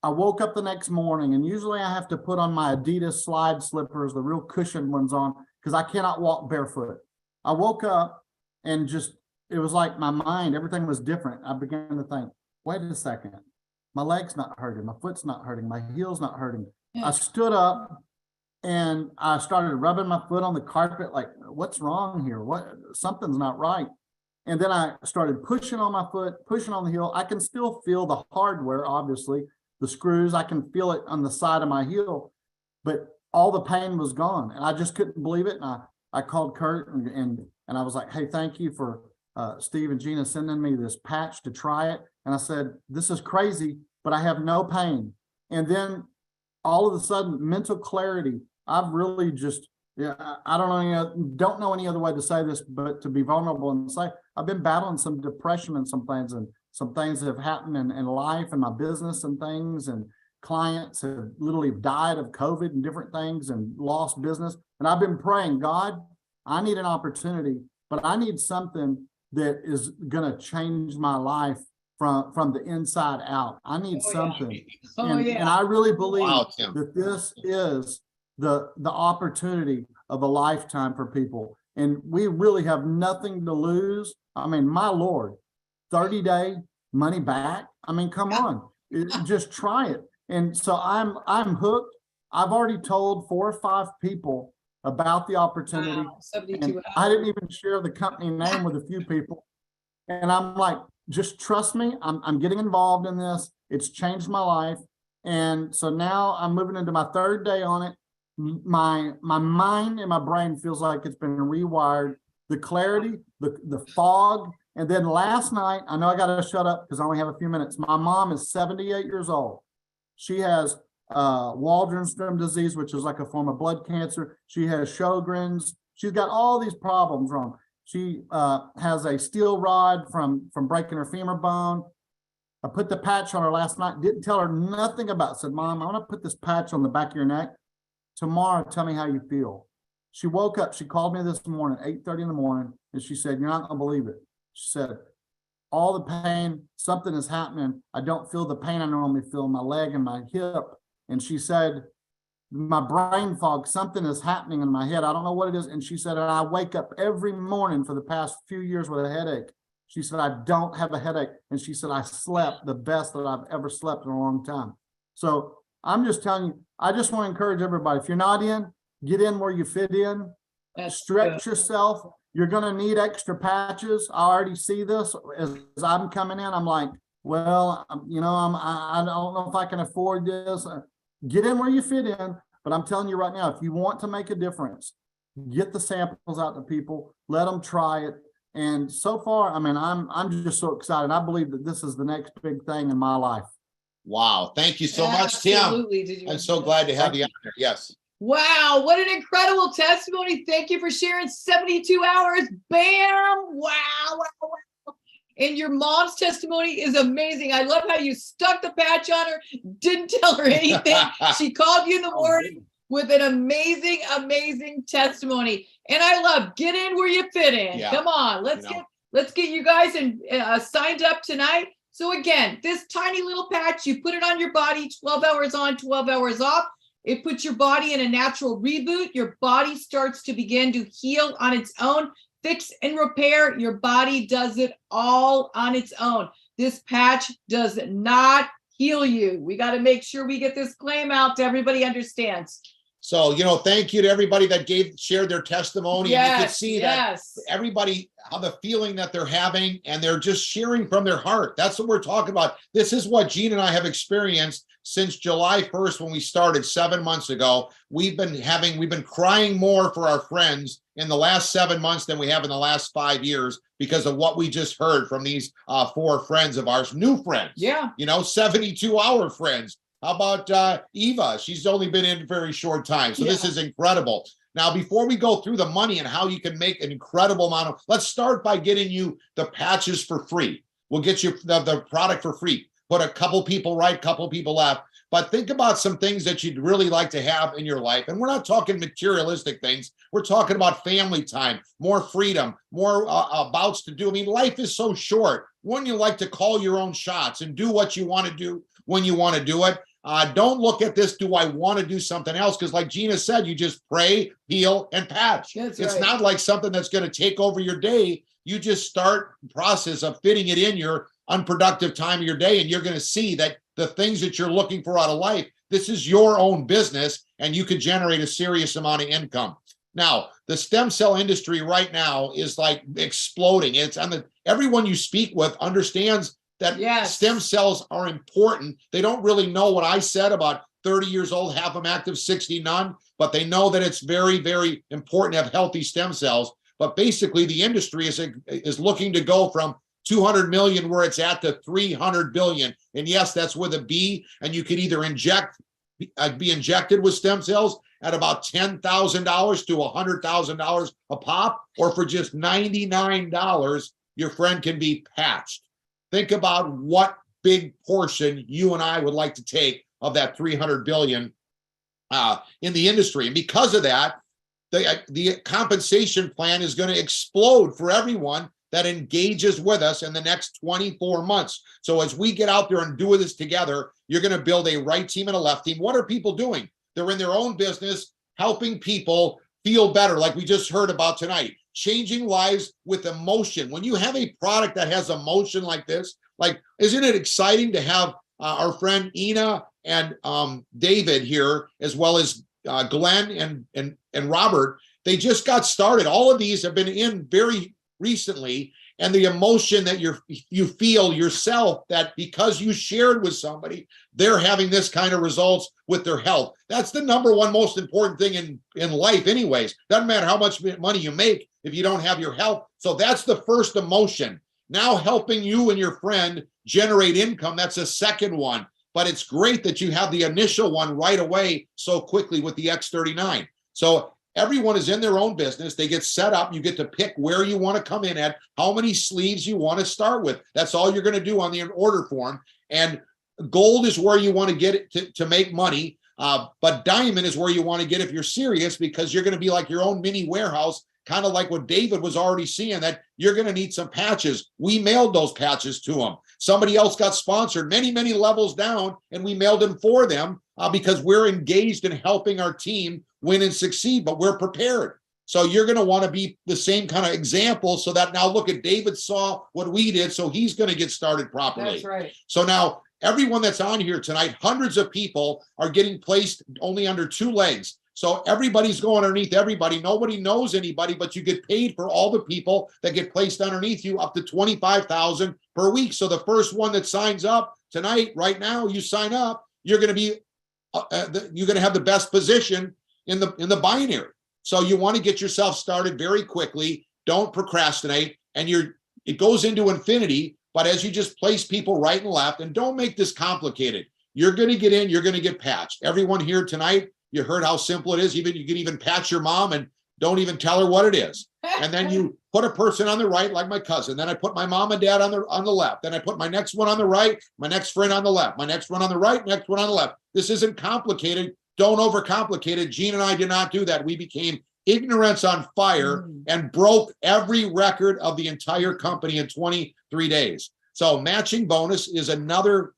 I woke up the next morning and usually I have to put on my Adidas slide slippers, the real cushioned ones on, because I cannot walk barefoot. I woke up and just, it was like my mind, everything was different. I began to think, wait a second, my leg's not hurting, my foot's not hurting, my heel's not hurting. I stood up and I started rubbing my foot on the carpet, like, what's wrong here? Something's not right. And then I started pushing on my foot, pushing on the heel. I can still feel the hardware, obviously, the screws. I can feel it on the side of my heel, but all the pain was gone. And I just couldn't believe it. And I called Kurt and I was like, hey, thank you for Steve and Gina sending me this patch to try it. And I said, this is crazy, but I have no pain. And then all of a sudden, mental clarity. I've really just, I don't know any other way to say this, but to be vulnerable and say, I've been battling some depression and some things that have happened in life and my business and things, and clients have literally died of COVID and different things and lost business. And I've been praying, God, I need an opportunity, but I need something that is going to change my life from the inside out. I need something. And I really believe that this is the opportunity of a lifetime for people. And we really have nothing to lose. I mean, my Lord, 30-day money back. I mean, come on, just try it. And so I'm hooked. I've already told 4 or 5 people about the opportunity. Wow, 72 I didn't even share the company name with a few people. And I'm like, just trust me, I'm getting involved in this. It's changed my life. And so now I'm moving into my 3rd day on it. My mind and my brain feels like it's been rewired. The clarity, the fog. And then last night, I know I got to shut up because I only have a few minutes. My mom is 78 years old. She has Waldron's disease, which is like a form of blood cancer. She has Sjogren's. She's got all these problems wrong. She has a steel rod from breaking her femur bone. I put the patch on her last night, didn't tell her nothing about it. Said, Mom, I want to put this patch on the back of your neck. Tomorrow, tell me how you feel. She woke up, she called me this morning, 8:30 in the morning, and she said, you're not going to believe it. She said, all the pain, something is happening. I don't feel the pain I normally feel in my leg and my hip. And she said, my brain fog, something is happening in my head. I don't know what it is. And she said, I wake up every morning for the past few years with a headache. She said, I don't have a headache. And she said, I slept the best that I've ever slept in a long time. So I'm just telling you, I just want to encourage everybody. If you're not in, get in where you fit in, stretch yourself. You're going to need extra patches. I already see this as I'm coming in. I'm like, well, you know, I don't know if I can afford this. Get in where you fit in. But I'm telling you right now, if you want to make a difference, get the samples out to people, let them try it. And so far, I mean, I'm just so excited. I believe that this is the next big thing in my life. Wow. Thank you so much, Tim. Absolutely. I'm so glad to have you out there. Yes. Wow, what an incredible testimony. Thank you for sharing 72 hours. Bam. Wow, wow, wow. And your mom's testimony is amazing. I love how you stuck the patch on her, didn't tell her anything. She called you in the morning with an amazing, amazing testimony. And I love get in where you fit in. Yeah. Come on, let's get you guys signed up tonight. So again, this tiny little patch, you put it on your body, 12 hours on, 12 hours off. It puts your body in a natural reboot. Your body starts to begin to heal on its own, fix and repair. Your body does it all on its own. This patch does not heal you. We got to make sure we get this claim out to everybody understands. So, you know, thank you to everybody that shared their testimony. Yes, and you could see that everybody, how the feeling that they're having, and they're just sharing from their heart. That's what we're talking about. This is what Gene and I have experienced since July 1st, when we started 7 months ago. We've been crying more for our friends in the last 7 months than we have in the last 5 years because of what we just heard from these 4 friends of ours, new friends. Yeah. You know, 72-hour friends. How about Eva? She's only been in a very short time. So This is incredible. Now, before we go through the money and how you can make an incredible amount of, let's start by getting you the patches for free. We'll get you the product for free. Put a couple people right, couple people left. But think about some things that you'd really like to have in your life. And we're not talking materialistic things. We're talking about family time, more freedom, more bouts to do. I mean, life is so short. Wouldn't you like to call your own shots and do what you want to do when you want to do it? Don't look at this, do I want to do something else? Because like Gina said, you just pray, heal, and patch. It's not like something that's going to take over your day. You just start the process of fitting it in your unproductive time of your day, and you're going to see that the things that you're looking for out of life, this is your own business, and you could generate a serious amount of income. Now, the stem cell industry right now is like exploding. It's everyone you speak with understands that stem cells are important. They don't really know what I said about 30 years old, half them active, 60 none, but they know that it's very, very important to have healthy stem cells. But basically, the industry is looking to go from 200 million where it's at to 300 billion. And yes, that's with a B. And you could either be injected with stem cells at about $10,000 to $100,000 a pop, or for just $99, your friend can be patched. Think about what big portion you and I would like to take of that 300 billion in the industry. And because of that, the compensation plan is going to explode for everyone that engages with us in the next 24 months. So as we get out there and do this together, you're going to build a right team and a left team. What are people doing? They're in their own business, helping people feel better, like we just heard about tonight. Changing lives with emotion. When you have a product that has emotion like this, like, isn't it exciting to have our friend Ina and David here, as well as Glenn and Robert? They just got started. All of these have been in very recently, and the emotion that you feel yourself, that because you shared with somebody, they're having this kind of results with their health. That's the number one most important thing in life anyways. Doesn't matter how much money you make if you don't have your health. So that's the first emotion. Now helping you and your friend generate income, that's a second one. But it's great that you have the initial one right away so quickly with the X39. So everyone is in their own business. They get set up. You get to pick where you want to come in at, how many sleeves you want to start with. That's all you're going to do on the order form. And gold is where you want to get it to make money. But diamond is where you want to get if you're serious, because you're going to be like your own mini warehouse, kind of like what David was already seeing, that you're going to need some patches. We mailed those patches to him. Somebody else got sponsored many, many levels down, and we mailed them for them because we're engaged in helping our team win and succeed, but we're prepared. So you're going to want to be the same kind of example, so that now look at David saw what we did, so he's going to get started properly. That's right. So now everyone that's on here tonight, hundreds of people are getting placed only under 2 legs. So everybody's going underneath everybody. Nobody knows anybody, but you get paid for all the people that get placed underneath you, up to $25,000 per week. So the first one that signs up tonight, right now, you sign up, you're going to be, you're going to have the best position in the binary. So you want to get yourself started very quickly. Don't procrastinate, and it goes into infinity. But as you just place people right and left, and don't make this complicated, you're going to get in, you're going to get patched. Everyone here tonight, you heard how simple it is. You can even patch your mom and don't even tell her what it is. And then you put a person on the right, like my cousin. Then I put my mom and dad on the left. Then I put my next one on the right, my next friend on the left, my next one on the right, next one on the left. This isn't complicated. Don't overcomplicate it. Gene and I did not do that. We became ignorance on fire and broke every record of the entire company in 23 days. So matching bonus is another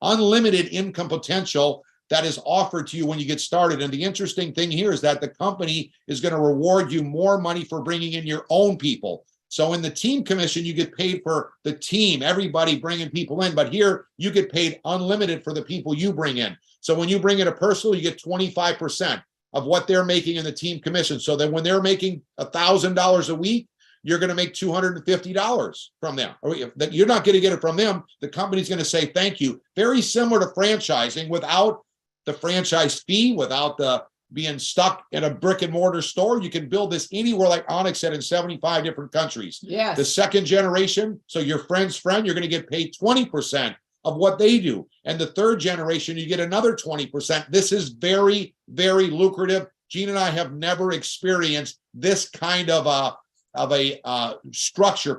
unlimited income potential that is offered to you when you get started. And the interesting thing here is that the company is going to reward you more money for bringing in your own people. So in the team commission, you get paid for the team, everybody bringing people in. But here, you get paid unlimited for the people you bring in. So when you bring in a personal, you get 25% of what they're making in the team commission. So that when they're making $1,000 a week, you're going to make $250 from them. You're not going to get it from them. The company's going to say thank you. Very similar to franchising, without the franchise fee, without the being stuck in a brick and mortar store. You can build this anywhere, like Onyx said, in 75 different countries. Yes. The second generation, so your friend's friend, you're going to get paid 20% of what they do. And the third generation, you get another 20%. This is very, very lucrative. Gene and I have never experienced this kind of a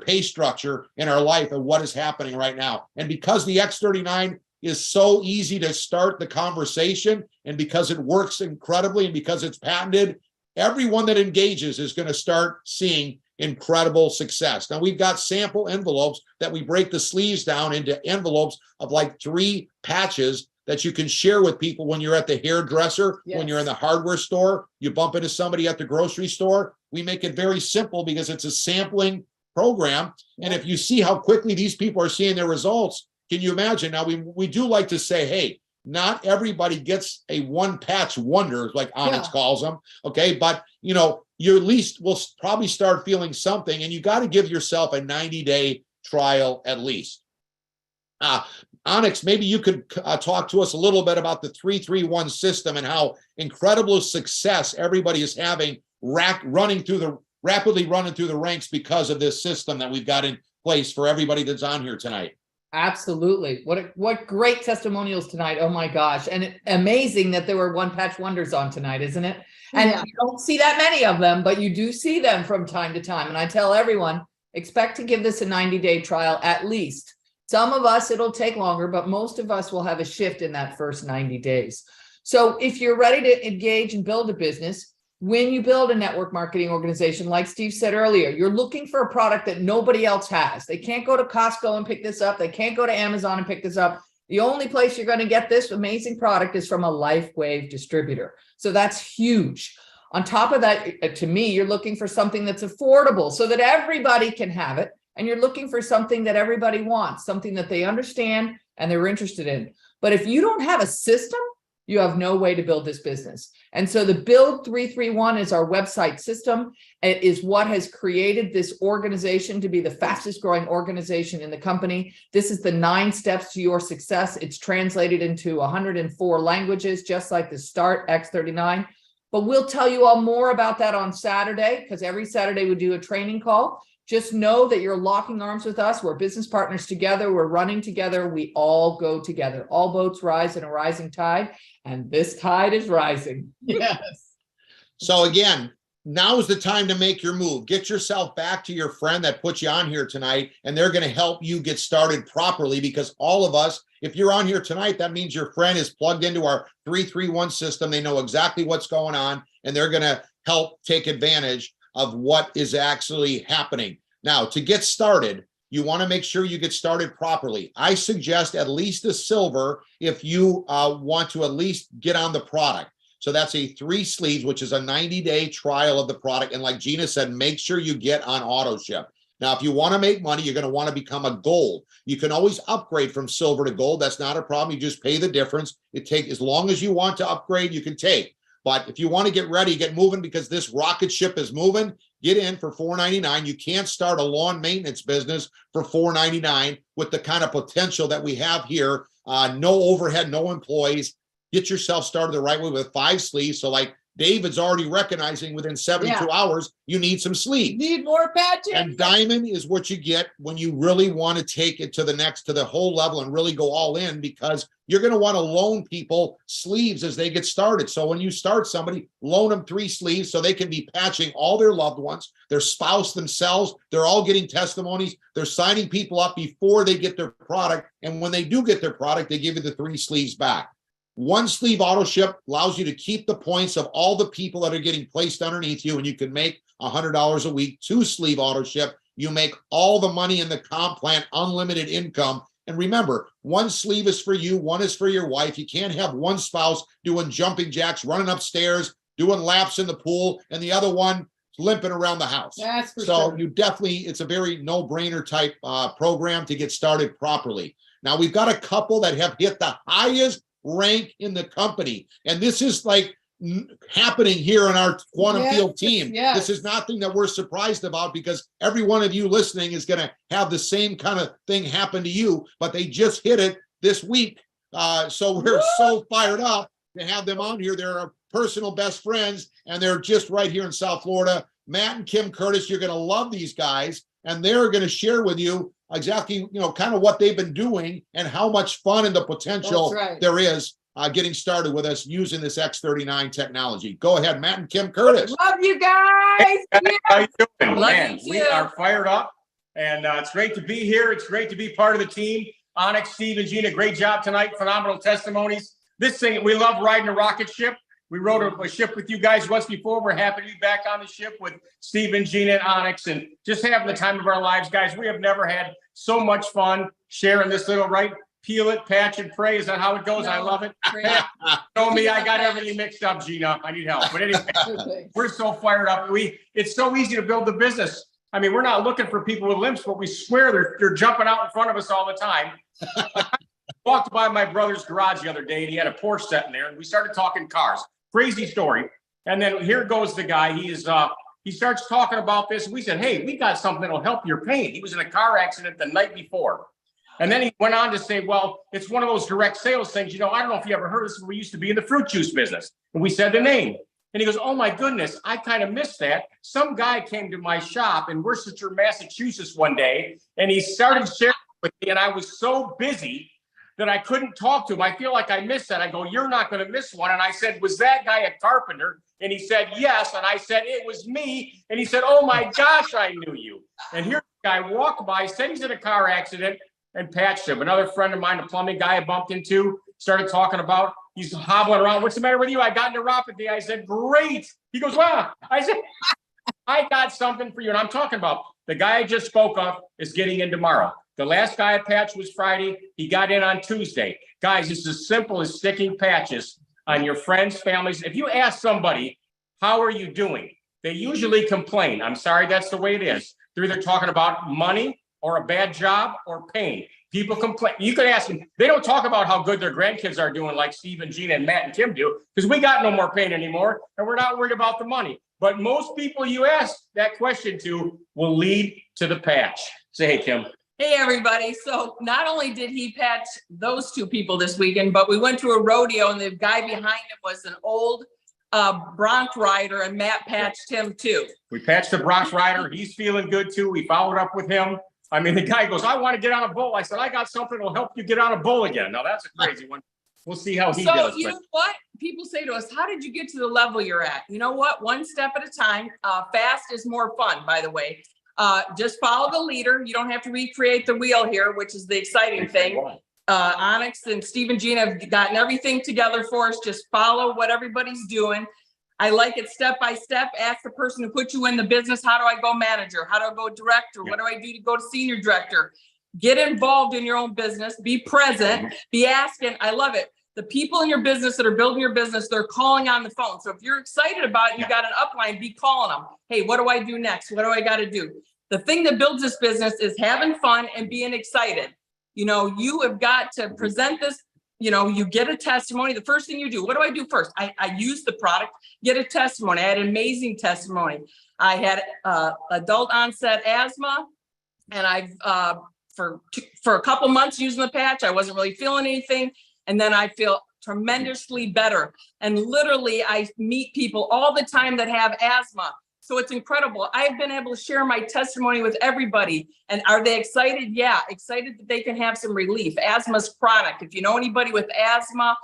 pay structure in our life, and what is happening right now. And because the X39 is so easy to start the conversation, and because it works incredibly, and because it's patented, everyone that engages is going to start seeing incredible success. Now, we've got sample envelopes that we break the sleeves down into envelopes of like 3 patches that you can share with people when you're at the hairdresser, when you're in the hardware store, you bump into somebody at the grocery store. We make it very simple because it's a sampling program. And if you see how quickly these people are seeing their results, can you imagine? Now, we do like to say, hey, not everybody gets a one patch wonder, like Onyx calls them. Okay. But, you at least will probably start feeling something, and you got to give yourself a 90-day trial at least. Onyx, maybe you could talk to us a little bit about the 331 system and how incredible success everybody is having rapidly running through the ranks because of this system that we've got in place for everybody that's on here tonight. Absolutely. What great testimonials tonight. Oh my gosh. And amazing that there were one patch wonders on tonight, isn't it? And you don't see that many of them, but you do see them from time to time. And I tell everyone, expect to give this a 90-day trial at least. Some of us, it'll take longer, but most of us will have a shift in that first 90 days. So if you're ready to engage and build a business, when you build a network marketing organization, like Steve said earlier, you're looking for a product that nobody else has. They can't go to Costco and pick this up. They can't go to Amazon and pick this up. The only place you're going to get this amazing product is from a LifeWave distributor. So that's huge. On top of that, to me, you're looking for something that's affordable so that everybody can have it. And you're looking for something that everybody wants, something that they understand and they're interested in. But if you don't have a system, you have no way to build this business. And so the Build 331 is our website system. It is what has created this organization to be the fastest growing organization in the company. This is the 9 steps to your success. It's translated into 104 languages, just like the Start X39. But we'll tell you all more about that on Saturday, because every Saturday we do a training call. Just know that you're locking arms with us. We're business partners together. We're running together. We all go together. All boats rise in a rising tide, and this tide is rising. Yes. So again, now is the time to make your move. Get yourself back to your friend that put you on here tonight, and they're going to help you get started properly, because all of us, if you're on here tonight, that means your friend is plugged into our 331 system. They know exactly what's going on, and they're going to help take advantage of what is actually happening. Now, to get started, you want to make sure you get started properly. I suggest at least a silver if you want to at least get on the product. So that's a 3 sleeves, which is a 90-day trial of the product. And like Gina said, make sure you get on auto ship. Now, if you want to make money, you're going to want to become a gold. You can always upgrade from silver to gold. That's not a problem. You just pay the difference. It takes as long as you want to upgrade, you can take. But if you want to get ready, get moving, because this rocket ship is moving, get in for $4.99. You can't start a lawn maintenance business for $4.99 with the kind of potential that we have here. No overhead, no employees. Get yourself started the right way with 5 sleeves. So like David's already recognizing within 72 hours, you need some sleeves. Need more patches. And diamond is what you get when you really want to take it to the whole level and really go all in, because you're going to want to loan people sleeves as they get started. So when you start somebody, loan them 3 sleeves so they can be patching all their loved ones, their spouse, themselves. They're all getting testimonies. They're signing people up before they get their product. And when they do get their product, they give you the 3 sleeves back. 1 sleeve auto ship allows you to keep the points of all the people that are getting placed underneath you, and you can make $100 a week. 2 sleeve auto ship, you make all the money in the comp plan, unlimited income. And remember, 1 sleeve is for you, 1 is for your wife. You can't have one spouse doing jumping jacks, running upstairs, doing laps in the pool, and the other one limping around the house. That's for So sure. you definitely, it's a very no-brainer type program to get started properly. Now we've got a couple that have hit the highest rank in the company, and this is like happening here in our quantum field team. This is nothing that we're surprised about, because every one of you listening is going to have the same kind of thing happen to you, but they just hit it this week. So we're so fired up to have them on here. They're our personal best friends, and they're just right here in South Florida. Matt and Kim Curtis, you're going to love these guys, and they're going to share with you exactly, kind of what they've been doing and how much fun and the potential there is getting started with us using this X39 technology. Go ahead, Matt and Kim Curtis. Love you guys. How you doing? Love Man, you we too. are fired up, and it's great to be here. It's great to be part of the team. Onyx, Steve, and Gina, great job tonight. Phenomenal testimonies. This thing, we love riding a rocket ship. We rode a ship with you guys once before. We're happy to be back on the ship with Steve and Gina and Onyx, and just having the time of our lives, guys. We have never had so much fun sharing this little, peel it, patch, and pray. Is that how it goes? I love it. Know me, I got everything mixed up, Gina. I need help. But anyway, we're so fired up. It's so easy to build the business. I mean, we're not looking for people with limps, but we swear they're jumping out in front of us all the time. Walked by my brother's garage the other day, and he had a Porsche sitting there, and we started talking cars. Crazy story. And then here goes the guy. He starts talking about this. We said, hey, we got something that'll help your pain. He was in a car accident the night before. And then he went on to say, well, it's one of those direct sales things. I don't know if you ever heard of this. We used to be in the fruit juice business. And we said the name. And he goes, oh my goodness, I kind of missed that. Some guy came to my shop in Worcester, Massachusetts one day, and he started sharing with me, and I was so busy that I couldn't talk to him. I feel like I missed that. I go, you're not going to miss one. And I said, was that guy a carpenter? And he said, yes. And I said, it was me. And he said, oh my gosh, I knew you. And here the guy walked by, said he's in a car accident, and patched him. Another friend of mine, a plumbing guy I bumped into, started talking about, he's hobbling around. What's the matter with you? I got neuropathy. I said, great. He goes, wow. I said, I got something for you. And I'm talking about the guy I just spoke of is getting in tomorrow. The last guy I patched was Friday. He got in on Tuesday. Guys, it's as simple as sticking patches on your friends, families. If you ask somebody, how are you doing? They usually complain. I'm sorry, that's the way it is. They're either talking about money or a bad job or pain. People complain. You could ask them. They don't talk about how good their grandkids are doing like Steve and Gina and Matt and Kim do, because we got no more pain anymore, and we're not worried about the money. But most people you ask that question to will lead to the patch. Say, hey, Kim. Hey, everybody. So not only did he patch those 2 people this weekend, but we went to a rodeo, and the guy behind him was an old Bronx rider, and Matt patched him too. We patched the Bronx rider. He's feeling good too. We followed up with him. I mean, the guy goes, I want to get on a bull. I said, I got something that'll help you get on a bull again. Now, that's a crazy one. We'll see how he does. So you know what? People say to us, how did you get to the level you're at? You know what? One step at a time. Fast is more fun, by the way. Just follow the leader. You don't have to recreate the wheel here, which is the exciting thing. Onyx and Steve and Gina have gotten everything together for us. Just follow what everybody's doing. I like it step by step. Ask the person who put you in the business, how do I go manager? How do I go director? What do I do to go to senior director? Get involved in your own business. Be present. Be asking. I love it. The people in your business that are building your business, they're calling on the phone. So if you're excited about it, you got an upline, be calling them. Hey, what do I do next? What do I got to do? The thing that builds this business is having fun and being excited. You know, you have got to present this, you know, you get a testimony. The first thing you do, what do I do first? I use the product, get a testimony. I had an amazing testimony. I had adult onset asthma, and I've for a couple months using the patch, I wasn't really feeling anything. And then I feel tremendously better. And literally I meet people all the time that have asthma. So it's incredible. I've been able to share my testimony with everybody. And are they excited? Yeah, excited that they can have some relief. Asthma's chronic. If you know anybody with asthma,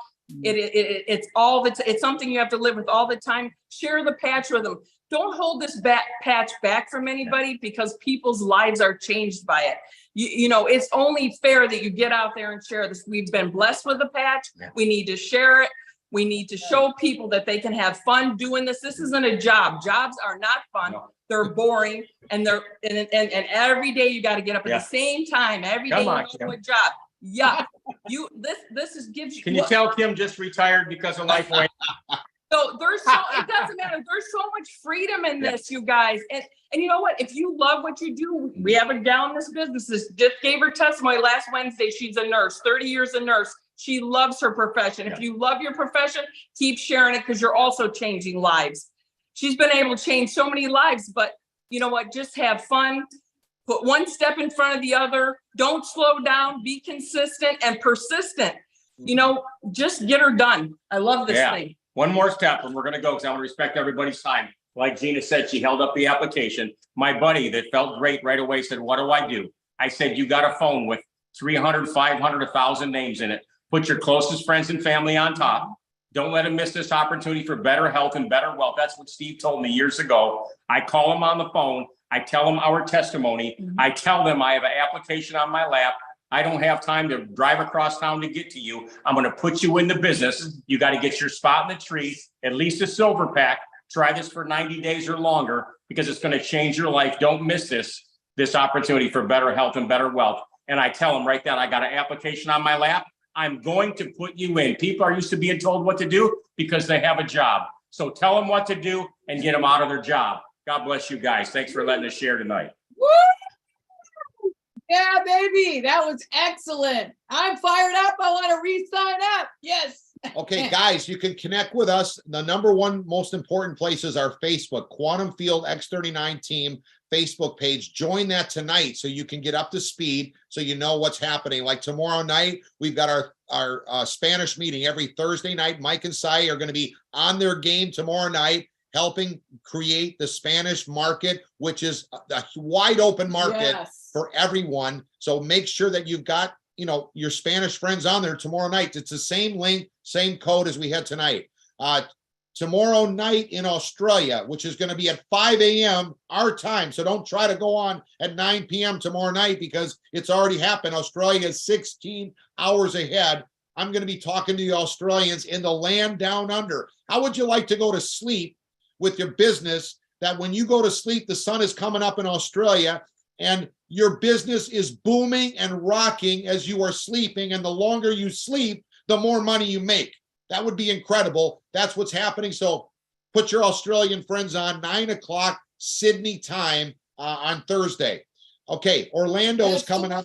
it's something you have to live with all the time. Share the patch with them. Don't hold this patch back from anybody, because people's lives are changed by it. You know, it's only fair that you get out there and share this. We've been blessed with the patch. We need to share it. We need to show people that they can have fun doing this. This isn't a job. Jobs are not fun. They're boring, and and every day you got to get up at the same time. Every day you go to a job. Yeah, gives you. Can you tell Kim just retired because of life? So it doesn't matter. There's so much freedom in this, you guys. And you know what? If you love what you do, we have a gal in this business that just gave her testimony last Wednesday. She's a nurse, 30 years a nurse. She loves her profession. If you love your profession, keep sharing it, because you're also changing lives. She's been able to change so many lives, but you know what? Just have fun. Put one step in front of the other. Don't slow down. Be consistent and persistent. You know, just get her done. I love this thing. One more step, and we're going to go, because I want to respect everybody's time. Like Gina said, she held up the application. My buddy that felt great right away said, what do I do? I said, you got a phone with 300, 500, 1,000 names in it. Put your closest friends and family on top. Don't let them miss this opportunity for better health and better wealth. That's what Steve told me years ago. I call him on the phone. I tell them our testimony. I tell them I have an application on my lap. I don't have time to drive across town to get to you. I'm going to put you in the business. You got to get your spot in the tree, at least a silver pack. Try this for 90 days or longer, because it's going to change your life. Don't miss this opportunity for better health and better wealth. And I tell them right then, I got an application on my lap. I'm going to put you in. People are used to being told what to do because they have a job. So tell them what to do and get them out of their job. God bless you guys. Thanks for letting us share tonight. Woo! Yeah, baby. That was excellent. I'm fired up. I want to re-sign up. Yes. Okay, guys, you can connect with us. The number one most important place is our Facebook, Quantum Field X39 Team Facebook page. Join that tonight so you can get up to speed, so you know what's happening. Like tomorrow night, we've got our Spanish meeting every Thursday night. Mike and Sai are going to be on their game tomorrow night, helping create the Spanish market, which is a wide open market for everyone. So make sure that you've got, you know, your Spanish friends on there tomorrow night. It's the same link, same code as we had tonight. Tomorrow night in Australia, which is going to be at 5 a.m. our time. So don't try to go on at 9 p.m. tomorrow night, because it's already happened. Australia is 16 hours ahead. I'm going to be talking to the Australians in the land down under. How would you like to go to sleep with your business, that when you go to sleep, the sun is coming up in Australia and your business is booming and rocking as you are sleeping, and the longer you sleep, the more money you make? That would be incredible. That's what's happening. So put your Australian friends on 9 o'clock Sydney time on Thursday. Okay, Orlando is coming up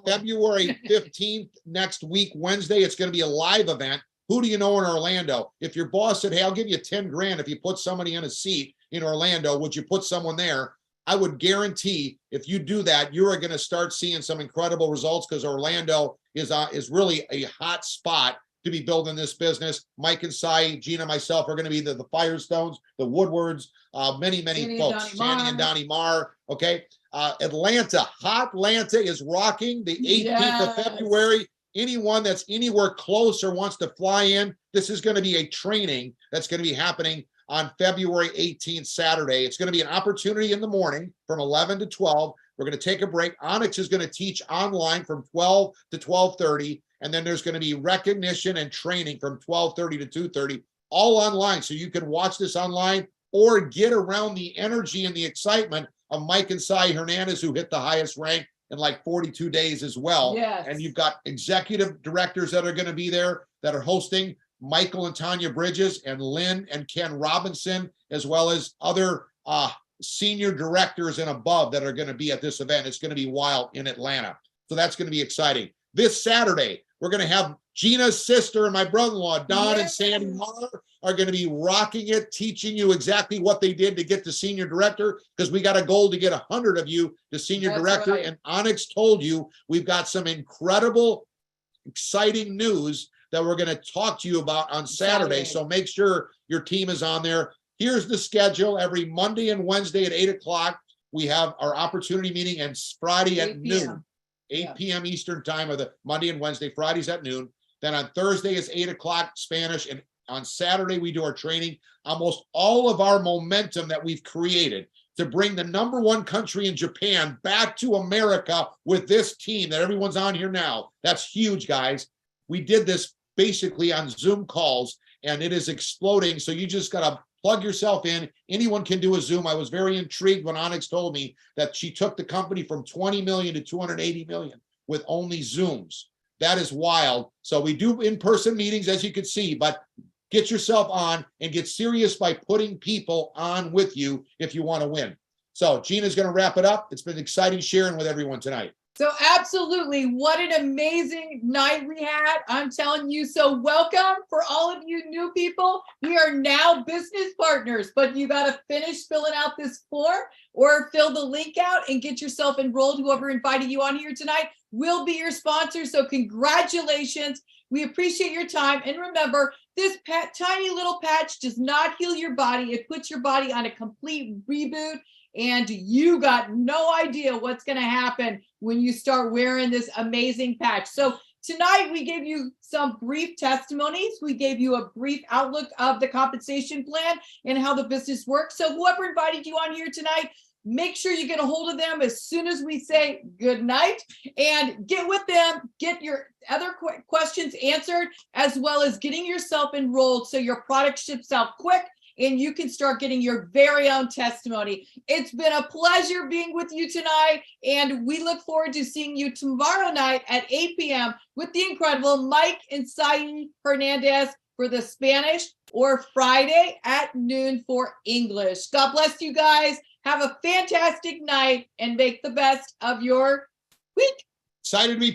February 15th next week, Wednesday. It's going to be a live event. Who do you know in Orlando? If your boss said, hey, I'll give you 10 grand if you put somebody in a seat in Orlando, would you put someone there? I would guarantee if you do that, you are going to start seeing some incredible results, because Orlando is really a hot spot to be building this business. Mike and Sai, Gina, myself are going to be the Firestones, the Woodwards, many folks, Sandy and Donnie Marr. Okay. Atlanta, Hot Atlanta is rocking the 18th of February. Anyone that's anywhere close or wants to fly in, this is going to be a training that's going to be happening on February 18th, Saturday. It's going to be an opportunity in the morning from 11 to 12. We're going to take a break. Onyx is going to teach online from 12 to 12:30. And then there's going to be recognition and training from 12:30 to 2:30, all online. So you can watch this online or get around the energy and the excitement of Mike and Sai Hernandez, who hit the highest rank in like 42 days as well. Yes. And you've got executive directors that are going to be there that are hosting, Michael and Tanya Bridges and Lynn and Ken Robinson, as well as other senior directors and above that are going to be at this event. It's going to be wild in Atlanta. So that's going to be exciting. This Saturday, we're going to have Gina's sister and my brother-in-law, Don and Sandy Marr, are going to be rocking it, teaching you exactly what they did to get to senior director, because we got a goal to get 100 of you to senior That's director. right. And Onyx told you we've got some incredible, exciting news that we're going to talk to you about on Saturday. So make sure your team is on there. Here's the schedule. Every Monday and Wednesday at 8 o'clock, we have our opportunity meeting, and Friday at 8 noon. p.m. 8 p.m. Eastern time of the Monday and Wednesday. Fridays at noon. Then on Thursday is 8 o'clock Spanish. And on Saturday, we do our training. Almost all of our momentum that we've created to bring the #1 country in Japan back to America with this team that everyone's on here now. That's huge, guys. We did this basically on Zoom calls, and it is exploding. So you just got to plug yourself in. Anyone can do a Zoom. I was very intrigued when Onyx told me that she took the company from 20 million to 280 million with only Zooms. That is wild. So we do in-person meetings, as you can see, but get yourself on and get serious by putting people on with you if you want to win. So Gina's going to wrap it up. It's been exciting sharing with everyone tonight. So absolutely, what an amazing night we had. I'm telling you, so welcome for all of you new people. We are now business partners, but you got to finish filling out this form or fill the link out and get yourself enrolled. Whoever invited you on here tonight will be your sponsor. So congratulations. We appreciate your time. And remember, this tiny little patch does not heal your body. It puts your body on a complete reboot. And you got no idea what's going to happen when you start wearing this amazing patch. So tonight we gave you some brief testimonies. We gave you a brief outlook of the compensation plan and how the business works. So whoever invited you on here tonight, make sure you get a hold of them as soon as we say good night, and get with them, get your other questions answered, as well as getting yourself enrolled so your product ships out quick and you can start getting your very own testimony. It's been a pleasure being with you tonight, and we look forward to seeing you tomorrow night at 8 p.m. with the incredible Mike and Saeed Hernandez for the Spanish, or Friday at noon for English. God bless you guys. Have a fantastic night and make the best of your week. Excited to be